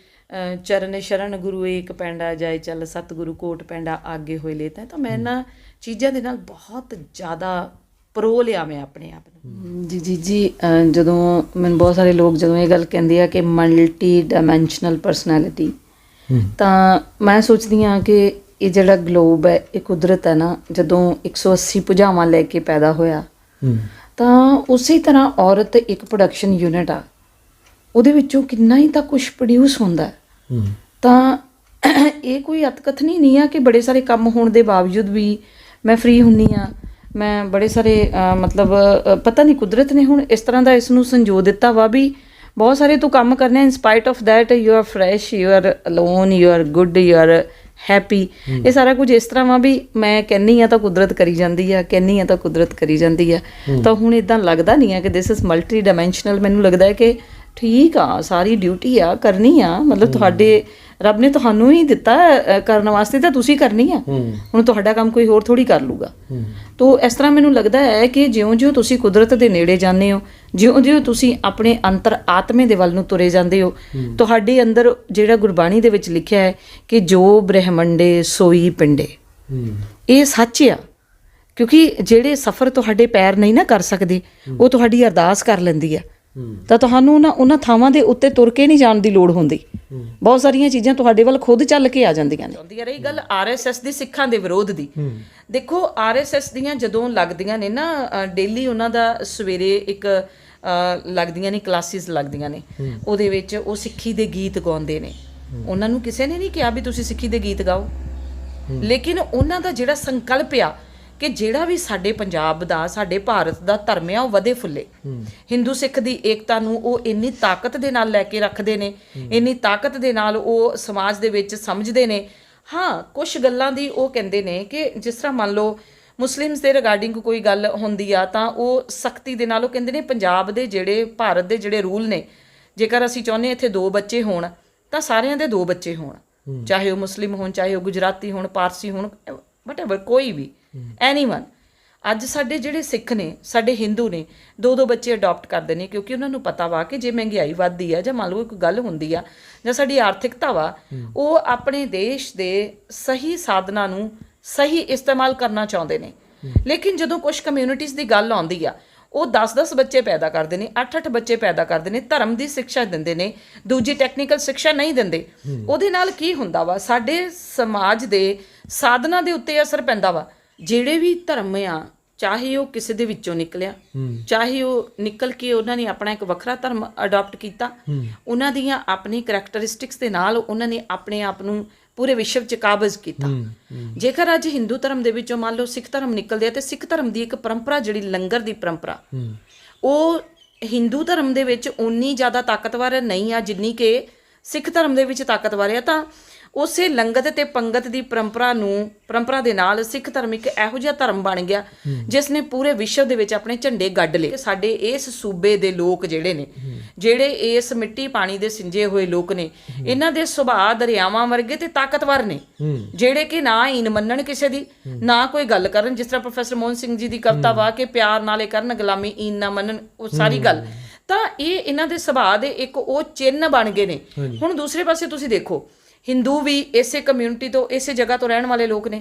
ਚਰਨ ਸ਼ਰਨ ਗੁਰੂ ਏਕ ਪੈਂਡਾ ਜਾਏ ਚੱਲ, ਸਤਿਗੁਰੂ ਕੋਟ ਪੈਂਡਾ ਆਗੇ ਹੋਏ ਲੇਤਾ। ਤਾਂ ਮੈਂ ਇਹਨਾਂ ਚੀਜ਼ਾਂ ਦੇ ਨਾਲ ਬਹੁਤ ਜ਼ਿਆਦਾ ਪਰੋ ਲਿਆ ਮੈਂ ਆਪਣੇ ਆਪ ਨੂੰ। ਜੀ ਜਦੋਂ ਮੈਨੂੰ ਬਹੁਤ ਸਾਰੇ ਲੋਕ ਜਦੋਂ ਇਹ ਗੱਲ ਕਹਿੰਦੇ ਆ ਕਿ ਮਲਟੀ ਡਾਇਮੈਂਸ਼ਨਲ ਪਰਸਨੈਲਿਟੀ, ਤਾਂ ਮੈਂ ਸੋਚਦੀ ਹਾਂ ਕਿ ਇਹ ਜਿਹੜਾ ਗਲੋਬ ਹੈ, ਇਹ ਕੁਦਰਤ ਹੈ ਨਾ, ਜਦੋਂ 180 ਭੁਜਾਵਾਂ ਲੈ ਕੇ ਪੈਦਾ ਹੋਇਆ, ਤਾਂ ਉਸੇ ਤਰ੍ਹਾਂ ਔਰਤ ਇੱਕ ਪ੍ਰੋਡਕਸ਼ਨ ਯੂਨਿਟ ਆ, ਉਹਦੇ ਵਿੱਚੋਂ ਕਿੰਨਾ ਹੀ ਤਾਂ ਕੁਛ ਪ੍ਰੋਡਿਊਸ ਹੁੰਦਾ। ਤਾਂ ਇਹ ਕੋਈ ਅਤਕਥਨੀ ਨਹੀਂ ਆ ਕਿ ਬੜੇ ਸਾਰੇ ਕੰਮ ਹੋਣ ਦੇ ਬਾਵਜੂਦ ਵੀ ਮੈਂ ਫ੍ਰੀ ਹੁੰਦੀ ਹਾਂ। ਮੈਂ ਬੜੇ ਸਾਰੇ ਮਤਲਬ ਪਤਾ ਨਹੀਂ ਕੁਦਰਤ ਨੇ ਹੁਣ ਇਸ ਤਰ੍ਹਾਂ ਦਾ ਇਸ ਨੂੰ ਸੰਜੋ ਦਿੱਤਾ ਵਾ ਵੀ ਬਹੁਤ ਸਾਰੇ ਤੂੰ ਕੰਮ ਕਰਨੇ, in spite of that you are fresh, you are alone, you are good, you are happy. ਇਹ ਸਾਰਾ ਕੁਝ ਇਸ ਤਰ੍ਹਾਂ ਵਾ ਵੀ ਮੈਂ ਕਹਿੰਦੀ ਹਾਂ ਤਾਂ ਕੁਦਰਤ ਕਰੀ ਜਾਂਦੀ ਆ, ਕਹਿੰਦੀ ਹਾਂ ਤਾਂ ਕੁਦਰਤ ਕਰੀ ਜਾਂਦੀ ਆ। ਤਾਂ ਹੁਣ ਇੱਦਾਂ ਲੱਗਦਾ ਨਹੀਂ ਹੈ ਕਿ ਦਿਸ ਇਜ਼ ਮਲਟੀ ਡਾਇਮੈਂਸ਼ਨਲ। ਮੈਨੂੰ ਲੱਗਦਾ ਹੈ ਕਿ ਠੀਕ ਆ, ਸਾਰੀ ਡਿਊਟੀ ਆ ਕਰਨੀ ਆ, ਮਤਲਬ ਤੁਹਾਡੇ ਰੱਬ ਨੇ ਤੁਹਾਨੂੰ ਹੀ ਦਿੱਤਾ ਕਰਨ ਵਾਸਤੇ, ਤਾਂ ਤੁਸੀਂ ਕਰਨੀ ਆ। ਹੁਣ ਤੁਹਾਡਾ ਕੰਮ ਕੋਈ ਹੋਰ ਥੋੜੀ ਕਰ ਲੂਗਾ। ਤੋ ਇਸ ਤਰ੍ਹਾਂ ਮੈਨੂੰ ਲੱਗਦਾ ਹੈ ਕਿ ਜਿਉਂ-ਜਿਉਂ ਤੁਸੀਂ ਕੁਦਰਤ ਦੇ ਨੇੜੇ ਜਾਂਦੇ ਹੋ, ਜਿਉਂ-ਜਿਉਂ ਤੁਸੀਂ ਆਪਣੇ ਅੰਤਰ ਆਤਮੇ ਦੇ ਵੱਲ ਨੂੰ ਤੁਰੇ ਜਾਂਦੇ ਹੋ, ਤੁਹਾਡੇ ਅੰਦਰ ਜਿਹੜਾ ਗੁਰਬਾਣੀ ਦੇ ਵਿੱਚ ਲਿਖਿਆ ਹੈ ਕਿ ਜੋ ਬ੍ਰਹਮੰਡੇ ਸੋਈ ਪਿੰਡੇ, ਇਹ ਸੱਚ ਆ। ਕਿਉਂਕਿ ਜਿਹੜੇ ਸਫ਼ਰ ਤੁਹਾਡੇ ਪੈਰ ਨਹੀਂ ਨਾ ਕਰ ਸਕਦੇ, ਉਹ ਤੁਹਾਡੀ ਅਰਦਾਸ ਕਰ ਲੈਂਦੀ ਆ। ਤਾਂ ਤੁਹਾਨੂੰ ਉਹਨਾਂ ਥਾਵਾਂ ਦੇ ਉੱਤੇ ਤੁਰ ਕੇ ਨਹੀਂ ਜਾਣ ਦੀ ਲੋੜ ਹੁੰਦੀ। ਬਹੁਤ ਸਾਰੀਆਂ ਚੀਜ਼ਾਂ ਤੁਹਾਡੇ ਵੱਲ ਖੁਦ ਚੱਲ ਕੇ ਆ ਜਾਂਦੀਆਂ ਨੇ। ਆਉਂਦੀ ਰਹੀ ਗੱਲ RSS ਦੀ, ਸਿੱਖਾਂ ਦੇ ਵਿਰੋਧ ਦੀ, ਦੇਖੋ RSS ਦੀਆਂ ਜਦੋਂ ਲੱਗਦੀਆਂ ਨੇ ਨਾ, ਡੇਲੀ ਉਹਨਾਂ ਦਾ ਸਵੇਰੇ ਇੱਕ ਲੱਗਦੀਆਂ ਨੇ ਕਲਾਸਿਸ ਲੱਗਦੀਆਂ ਨੇ, ਉਹਦੇ ਵਿੱਚ ਉਹ ਸਿੱਖੀ ਦੇ ਗੀਤ ਗਾਉਂਦੇ ਨੇ। ਉਹਨਾਂ ਨੂੰ ਕਿਸੇ ਨੇ ਨਹੀਂ ਕਿਹਾ ਵੀ ਤੁਸੀਂ ਸਿੱਖੀ ਦੇ ਗੀਤ ਗਾਓ, ਲੇਕਿਨ ਉਹਨਾਂ ਦਾ ਜਿਹੜਾ ਸੰਕਲਪ ਆ ਕਿ ਜਿਹੜਾ ਵੀ ਸਾਡੇ ਪੰਜਾਬ ਦਾ, ਸਾਡੇ ਭਾਰਤ ਦਾ ਧਰਮ ਆ, ਉਹ ਵਧੇ ਫੁੱਲੇ। ਹਿੰਦੂ ਸਿੱਖ ਦੀ ਏਕਤਾ ਨੂੰ ਉਹ ਇੰਨੀ ਤਾਕਤ ਦੇ ਨਾਲ ਲੈ ਕੇ ਰੱਖਦੇ ਨੇ, ਇੰਨੀ ਤਾਕਤ ਦੇ ਨਾਲ ਉਹ ਸਮਾਜ ਦੇ ਵਿੱਚ ਸਮਝਦੇ ਨੇ। ਹਾਂ, ਕੁਝ ਗੱਲਾਂ ਦੀ ਉਹ ਕਹਿੰਦੇ ਨੇ ਕਿ ਜਿਸ ਤਰ੍ਹਾਂ ਮੰਨ ਲਓ ਮੁਸਲਿਮਸ ਦੇ ਰਿਗਾਰਡਿੰਗ ਕੋਈ ਗੱਲ ਹੁੰਦੀ ਆ ਤਾਂ ਉਹ ਸਖਤੀ ਦੇ ਨਾਲ ਉਹ ਕਹਿੰਦੇ ਨੇ ਪੰਜਾਬ ਦੇ ਜਿਹੜੇ, ਭਾਰਤ ਦੇ ਜਿਹੜੇ ਰੂਲ ਨੇ, ਜੇਕਰ ਅਸੀਂ ਚਾਹੁੰਦੇ ਇੱਥੇ 2 ਬੱਚੇ ਹੋਣ ਤਾਂ ਸਾਰਿਆਂ ਦੇ 2 ਬੱਚੇ ਹੋਣ, ਚਾਹੇ ਉਹ ਮੁਸਲਿਮ ਹੋਣ, ਚਾਹੇ ਉਹ ਗੁਜਰਾਤੀ ਹੋਣ, ਪਾਰਸੀ ਹੋਣ, ਵਟਐਵਰ, ਕੋਈ ਵੀ, ਐਨੀਵਨ। ਅੱਜ ਸਾਡੇ ਜਿਹੜੇ ਸਿੱਖ ਨੇ, ਸਾਡੇ ਹਿੰਦੂ ਨੇ, 2-2 ਬੱਚੇ ਅਡਾਪਟ ਕਰਦੇ ਨੇ, ਕਿਉਂਕਿ ਉਹਨਾਂ ਨੂੰ ਪਤਾ ਵਾ ਕਿ ਜੇ ਮਹਿੰਗਾਈ ਵੱਧਦੀ ਆ ਜਾਂ ਮੰਨ ਲਓ ਕੋਈ ਗੱਲ ਹੁੰਦੀ ਆ ਜਾਂ ਸਾਡੀ ਆਰਥਿਕਤਾ ਵਾ, ਉਹ ਆਪਣੇ ਦੇਸ਼ ਦੇ ਸਹੀ ਸਾਧਨਾਂ ਨੂੰ ਸਹੀ ਇਸਤੇਮਾਲ ਕਰਨਾ ਚਾਹੁੰਦੇ ਨੇ। ਲੇਕਿਨ ਜਦੋਂ ਕੁਝ ਕਮਿਊਨਿਟੀਜ਼ ਦੀ ਗੱਲ ਆਉਂਦੀ ਆ, ਉਹ 10-10 ਬੱਚੇ ਪੈਦਾ ਕਰਦੇ ਨੇ, 8-8 ਬੱਚੇ ਪੈਦਾ ਕਰਦੇ ਨੇ, ਧਰਮ ਦੀ ਸਿੱਖਿਆ ਦਿੰਦੇ ਨੇ, ਦੂਜੀ ਟੈਕਨੀਕਲ ਸਿੱਖਿਆ ਨਹੀਂ ਦਿੰਦੇ। ਉਹਦੇ ਨਾਲ ਕੀ ਹੁੰਦਾ ਵਾ, ਸਾਡੇ ਸਮਾਜ ਦੇ ਸਾਧਨਾਂ ਦੇ ਉੱਤੇ ਅਸਰ ਪੈਂਦਾ ਵਾ। ਜਿਹੜੇ ਵੀ ਧਰਮ ਆ, ਚਾਹੇ ਉਹ ਕਿਸੇ ਦੇ ਵਿੱਚੋਂ ਨਿਕਲਿਆ, ਚਾਹੇ ਉਹ ਨਿਕਲ ਕੇ ਉਹਨਾਂ ਨੇ ਆਪਣਾ ਇੱਕ ਵੱਖਰਾ ਧਰਮ ਅਡਾਪਟ ਕੀਤਾ, ਉਹਨਾਂ ਦੀਆਂ ਆਪਣੀ ਕਰੈਕਟਰਿਸਟਿਕਸ ਦੇ ਨਾਲ ਉਹਨਾਂ ਨੇ ਆਪਣੇ ਆਪ ਨੂੰ ਪੂਰੇ ਵਿਸ਼ਵ 'ਚ ਕਾਬਜ਼ ਕੀਤਾ। ਜੇਕਰ ਅੱਜ ਹਿੰਦੂ ਧਰਮ ਦੇ ਵਿੱਚੋਂ ਮੰਨ ਲਓ ਸਿੱਖ ਧਰਮ ਨਿਕਲਦੇ ਆ, ਤੇ ਸਿੱਖ ਧਰਮ ਦੀ ਇੱਕ ਪਰੰਪਰਾ ਜਿਹੜੀ ਲੰਗਰ ਦੀ ਪਰੰਪਰਾ, ਉਹ ਹਿੰਦੂ ਧਰਮ ਦੇ ਵਿੱਚ ਉਨੀ ਜ਼ਿਆਦਾ ਤਾਕਤਵਰ ਨਹੀਂ ਆ ਜਿੰਨੀ ਕਿ ਸਿੱਖ ਧਰਮ ਦੇ ਵਿੱਚ ਤਾਕਤਵਰ ਆ। ਤਾਂ ਉਸੇ ਲੰਗਤ ਤੇ ਪੰਗਤ ਦੀ ਪਰੰਪਰਾ ਦੇ ਨਾਲ ਸਿੱਖ ਧਰਮ ਇੱਕ ਇਹੋ ਜਿਹਾ ਧਰਮ ਬਣ ਗਿਆ ਜਿਸ ਨੇ ਪੂਰੇ ਵਿਸ਼ਵ ਦੇ ਵਿੱਚ ਆਪਣੇ ਝੰਡੇ ਗੱਡ ਲਏ। ਸਾਡੇ ਇਸ ਸੂਬੇ ਦੇ ਲੋਕ ਜਿਹੜੇ ਨੇ, ਜਿਹੜੇ ਇਸ ਮਿੱਟੀ ਪਾਣੀ ਦੇ ਸਿੰਜੇ ਹੋਏ ਲੋਕ ਨੇ, ਇਹਨਾਂ ਦੇ ਸੁਭਾਅ ਦਰਿਆਵਾਂ ਵਰਗੇ ਤੇ ਤਾਕਤਵਰ ਨੇ, ਜਿਹੜੇ ਕਿ ਨਾ ਈਨ ਮੰਨਣ ਕਿਸੇ ਦੀ, ਨਾ ਕੋਈ ਗੱਲ ਕਰਨ। ਜਿਸ ਤਰ੍ਹਾਂ ਪ੍ਰੋਫੈਸਰ ਮੋਹਨ ਸਿੰਘ ਜੀ ਦੀ ਕਵਿਤਾ ਵਾ ਕਿ ਪਿਆਰ ਨਾਲੇ ਕਰਨ ਗੁਲਾਮੀ, ਈਨ ਨਾ ਮੰਨਣ, ਉਹ ਸਾਰੀ ਗੱਲ। ਤਾਂ ਇਹ ਇਹਨਾਂ ਦੇ ਸੁਭਾਅ ਦੇ ਇੱਕ ਉਹ ਚਿੰਨ੍ਹ ਬਣ ਗਏ ਨੇ। ਹੁਣ ਦੂਸਰੇ ਪਾਸੇ ਤੁਸੀਂ ਦੇਖੋ, ਹਿੰਦੂ ਵੀ ਇਸੇ ਕਮਿਊਨਿਟੀ ਤੋਂ, ਇਸੇ ਜਗ੍ਹਾ ਤੋਂ ਰਹਿਣ ਵਾਲੇ ਲੋਕ ਨੇ,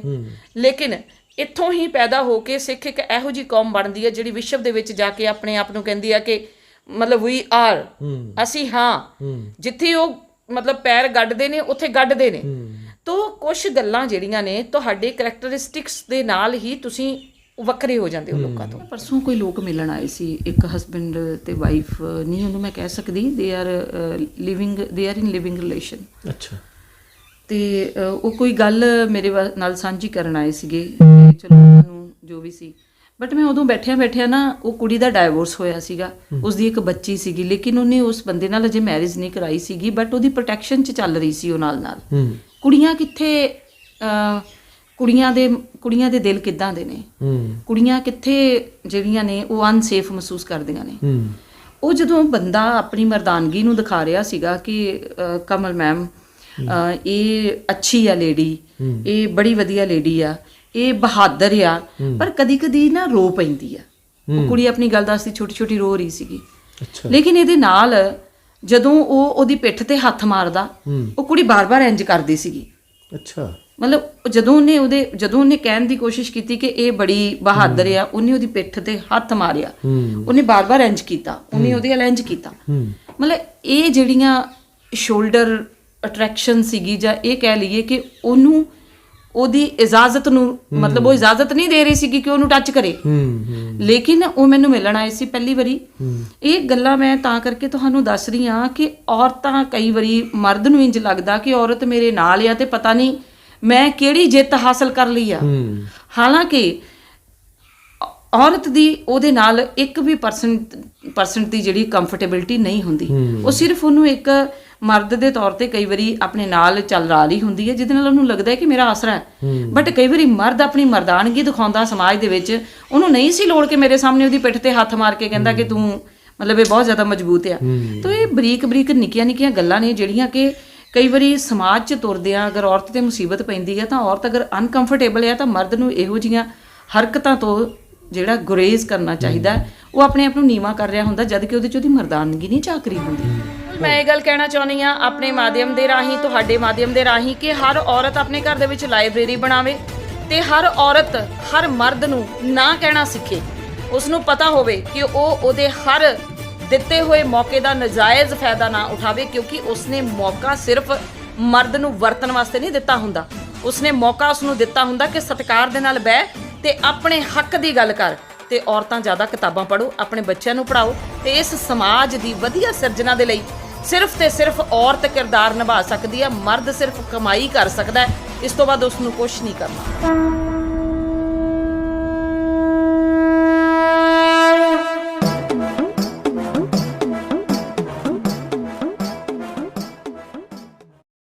ਲੇਕਿਨ ਇੱਥੋਂ ਹੀ ਪੈਦਾ ਹੋ ਕੇ ਸਿੱਖ ਇੱਕ ਇਹੋ ਜਿਹੀ ਕੌਮ ਬਣਦੀ ਹੈ ਜਿਹੜੀ ਵਿਸ਼ਵ ਦੇ ਵਿੱਚ ਜਾ ਕੇ ਆਪਣੇ ਆਪ ਨੂੰ ਕਹਿੰਦੀ ਆ ਕਿ ਮਤਲਬ ਵੀ ਆਰ, ਅਸੀਂ ਹਾਂ। ਜਿੱਥੇ ਉਹ ਮਤਲਬ ਪੈਰ ਗੱਡਦੇ ਨੇ ਉੱਥੇ ਗੱਡਦੇ ਨੇ। ਤੋ ਕੁਝ ਗੱਲਾਂ ਜਿਹੜੀਆਂ ਨੇ ਤੁਹਾਡੇ ਕਰੈਕਟਰਿਸਟਿਕਸ ਦੇ ਨਾਲ ਹੀ ਤੁਸੀਂ ਵੱਖਰੇ ਹੋ ਜਾਂਦੇ ਹੋ ਲੋਕਾਂ ਤੋਂ। ਪਰਸੋਂ ਕੋਈ ਲੋਕ ਮਿਲਣ ਆਏ ਸੀ, ਇੱਕ ਹਸਬੈਂਡ ਤੇ ਵਾਈਫ, ਨਹੀਂ ਉਹਨੂੰ ਮੈਂ ਕਹਿ ਸਕਦੀ, they are in living relation. ਅੱਛਾ। ਤੇ ਉਹ ਕੋਈ ਗੱਲ ਮੇਰੇ ਨਾਲ ਸਾਂਝੀ ਕਰਨ ਆਏ ਸੀਗੇ, ਚਲੋ ਉਹਨਾਂ ਨੂੰ ਜੋ ਵੀ ਸੀ। ਬਟ ਮੈਂ ਉਦੋਂ ਬੈਠਿਆ ਨਾ, ਉਹ ਕੁੜੀ ਦਾ ਡਾਈਵੋਰਸ ਹੋਇਆ ਸੀਗਾ, ਉਸਦੀ ਇੱਕ ਬੱਚੀ ਸੀਗੀ, ਲੇਕਿਨ ਉਹਨੇ ਉਸ ਬੰਦੇ ਨਾਲ ਅਜੇ ਮੈਰਿਜ ਨਹੀਂ ਕਰਾਈ ਸੀਗੀ, ਬਟ ਉਹਦੀ ਪ੍ਰੋਟੈਕਸ਼ਨ 'ਚ ਚੱਲ ਰਹੀ ਸੀ ਉਹ ਨਾਲ। ਕੁੜੀਆਂ ਕਿੱਥੇ, ਕੁੜੀਆਂ ਦੇ ਦਿਲ ਕਿੱਦਾਂ ਦੇ ਨੇ, ਕੁੜੀਆਂ ਕਿੱਥੇ ਜਿਹੜੀਆਂ ਨੇ ਉਹ ਅਨਸੇਫ ਮਹਿਸੂਸ ਕਰਦੀਆਂ ਨੇ। ਉਹ ਜਦੋਂ ਬੰਦਾ ਆਪਣੀ ਮਰਦਾਨਗੀ ਨੂੰ ਦਿਖਾ ਰਿਹਾ ਸੀਗਾ ਕਿ ਕਮਲ ਮੈਮ ਇਹ ਅੱਛੀ ਆ ਲੇਡੀ, ਇਹ ਬੜੀ ਵਧੀਆ ਲੇਡੀ ਆ, ਇਹ ਬਹਾਦਰ ਆ, ਪਰ ਕਦੀ ਕਦੀ ਨਾ ਰੋ ਪੈਂਦੀ ਆ। ਉਹ ਕੁੜੀ ਆਪਣੀ ਗੱਲ ਦੱਸਦੀ, ਛੋਟੀ ਛੋਟੀ ਰੋ ਰਹੀ ਸੀਗੀ। ਲੇਕਿਨ ਇਹਦੇ ਨਾਲ ਜਦੋਂ ਉਹ ਉਹਦੀ ਪਿੱਠ ਤੇ ਹੱਥ ਮਾਰਦਾ, ਉਹ ਕੁੜੀ ਬਾਰ-ਬਾਰ ਇੰਜ ਕਰਦੀ ਸੀਗੀ। ਅੱਛਾ। ਮਤਲਬ ਜਦੋਂ ਉਹਨੇ ਕਹਿਣ ਦੀ ਕੋਸ਼ਿਸ਼ ਕੀਤੀ ਕਿ ਇਹ ਬੜੀ ਬਹਾਦਰ ਆ, ਉਹਨੇ ਉਹਦੀ ਪਿੱਠ ਤੇ ਹੱਥ ਮਾਰਿਆ, ਉਹਨੇ ਬਾਰ-ਬਾਰ ਇੰਜ ਕੀਤਾ, ਉਹਨੇ ਉਹਦੇ ਨਾਲ ਇੰਜ ਕੀਤਾ। ਮਤਲਬ ਇਹ ਜਿਹੜੀਆਂ ਸ਼ੋਲਡਰ ਅਟਰੈਕਸ਼ਨ ਸੀਗੀ, ਜਾਂ ਇਹ ਕਹਿ ਲਈਏ ਕਿ ਉਹਨੂੰ ਉਹਦੀ ਇਜਾਜ਼ਤ ਨੂੰ, ਮਤਲਬ ਉਹ ਇਜਾਜ਼ਤ ਨਹੀਂ ਦੇ ਰਹੀ ਸੀਗੀ ਕਿ ਉਹਨੂੰ ਟੱਚ ਕਰੇ। ਲੇਕਿਨ ਉਹ ਮੈਨੂੰ ਮਿਲਣ ਆਏ ਸੀ ਪਹਿਲੀ ਵਾਰੀ। ਇਹ ਗੱਲਾਂ ਮੈਂ ਤਾਂ ਕਰਕੇ ਤੁਹਾਨੂੰ ਦੱਸ ਰਹੀ ਹਾਂ ਕਿ ਔਰਤਾਂ, ਕਈ ਵਾਰੀ ਮਰਦ ਨੂੰ ਇੰਜ ਲੱਗਦਾ ਕਿ ਔਰਤ ਮੇਰੇ ਨਾਲ ਆ ਤੇ ਪਤਾ ਨਹੀਂ ਮੈਂ ਕਿਹੜੀ ਜਿੱਤ ਹਾਸਲ ਕਰ ਲਈ ਆ। ਹਾਲਾਂਕਿ ਔਰਤ ਦੀ ਉਹਦੇ ਨਾਲ 1% ਦੀ ਜਿਹੜੀ ਕੰਫਰਟੇਬਿਲਿਟੀ ਨਹੀਂ ਹੁੰਦੀ। ਉਹ ਸਿਰਫ ਉਹਨੂੰ ਇੱਕ ਮਰਦ ਦੇ ਤੌਰ ਤੇ ਕਈ ਵਾਰੀ ਆਪਣੇ ਨਾਲ ਚੱਲ ਰਹੀ ਹੁੰਦੀ ਹੈ, ਜਿਹਦੇ ਨਾਲ ਉਹਨੂੰ ਲੱਗਦਾ ਹੈ ਕਿ ਮੇਰਾ ਆਸਰਾ ਹੈ। ਬਟ ਕਈ ਵਾਰੀ ਮਰਦ ਆਪਣੀ ਮਰਦਾਨਗੀ ਦਿਖਾਉਂਦਾ ਸਮਾਜ ਦੇ ਵਿੱਚ, ਉਹਨੂੰ ਨਹੀਂ ਸੀ ਲੋੜ ਕਿ ਮੇਰੇ ਸਾਹਮਣੇ ਉਹਦੀ ਪਿੱਠ ਤੇ ਹੱਥ ਮਾਰ ਕੇ ਕਹਿੰਦਾ ਕਿ ਤੂੰ ਮਤਲਬ ਇਹ ਬਹੁਤ ਜ਼ਿਆਦਾ ਮਜ਼ਬੂਤ ਆ। ਤਾਂ ਇਹ ਬਰੀਕ ਬਰੀਕ ਨਿੱਕੀਆਂ ਨਿੱਕੀਆਂ ਗੱਲਾਂ ਨੇ ਜਿਹੜੀਆਂ ਕਿ ਕਈ ਵਾਰੀ ਸਮਾਜ 'ਚ ਤੁਰਦੇ ਆ, ਅਗਰ ਔਰਤ ਤੇ ਮੁਸੀਬਤ ਪੈਂਦੀ ਆ ਤਾਂ ਔਰਤ ਅਗਰ ਅਨਕੰਫਰਟੇਬਲ ਆ ਤਾਂ ਮਰਦ ਨੂੰ ਇਹੋ ਜਿਹੀਆਂ ਹਰਕਤਾਂ ਤੋਂ ਜਿਹੜਾ ਗੁਰੇਜ਼ ਕਰਨਾ ਚਾਹੀਦਾ। ਉਹ ਆਪਣੇ ਆਪ ਨੂੰ ਨੀਵਾਂ ਕਰ ਰਿਹਾ ਹੁੰਦਾ ਜਦ ਕਿ ਉਹਦੇ 'ਚ ਉਹਦੀ ਮਰਦਾਨਗੀ ਨਹੀਂ ਝਾਕਰੀ ਹੁੰਦੀ। ਮੈਂ ਇਹ ਗੱਲ ਕਹਿਣਾ ਚਾਹੁੰਦੀ ਆ ਆਪਣੇ ਮਾਧਿਅਮ ਦੇ ਰਾਹੀਂ, ਤੁਹਾਡੇ ਮਾਧਿਅਮ ਦੇ ਰਾਹੀਂ, ਕਿ ਹਰ ਔਰਤ ਆਪਣੇ ਘਰ ਦੇ ਵਿੱਚ ਲਾਇਬ੍ਰੇਰੀ ਬਣਾਵੇ ਤੇ ਹਰ ਔਰਤ ਹਰ ਮਰਦ ਨੂੰ ਨਾ ਕਹਿਣਾ ਸਿੱਖੇ। ਉਸ ਨੂੰ ਪਤਾ ਹੋਵੇ ਕਿ ਉਹ ਉਹਦੇ ਹਰ ਦਿੱਤੇ ਹੋਏ ਮੌਕੇ ਦਾ ਨਜਾਇਜ਼ ਫਾਇਦਾ ਨਾ ਉਠਾਵੇ, ਕਿਉਂਕਿ ਉਸਨੇ ਮੌਕਾ ਸਿਰਫ ਮਰਦ ਨੂੰ ਵਰਤਣ ਵਾਸਤੇ ਨਹੀਂ ਦਿੱਤਾ ਹੁੰਦਾ। ਉਸਨੇ ਮੌਕਾ ਉਸ ਨੂੰ ਦਿੱਤਾ ਹੁੰਦਾ ਕਿ ਸਤਿਕਾਰ ਦੇ ਨਾਲ ਬਹਿ ਤੇ ਆਪਣੇ ਹੱਕ ਦੀ ਗੱਲ ਕਰ। ਤੇ ਔਰਤਾਂ ਜ਼ਿਆਦਾ ਕਿਤਾਬਾਂ ਪੜ੍ਹੋ, ਆਪਣੇ ਬੱਚਿਆਂ ਨੂੰ ਪੜ੍ਹਾਓ ਤੇ ਇਸ ਸਮਾਜ ਦੀ ਵਧੀਆ ਸਿਰਜਣਾ ਦੇ ਲਈ ਸਿਰਫ ਤੇ ਸਿਰਫ ਔਰਤ ਕਿਰਦਾਰ ਨਿਭਾ ਸਕਦੀ ਹੈ। ਮਰਦ ਸਿਰਫ ਕਮਾਈ ਕਰ ਸਕਦਾ ਹੈ, ਇਸ ਤੋਂ ਬਾਅਦ ਉਸ ਨੂੰ ਕੁਝ ਨਹੀਂ ਕਰਨਾ।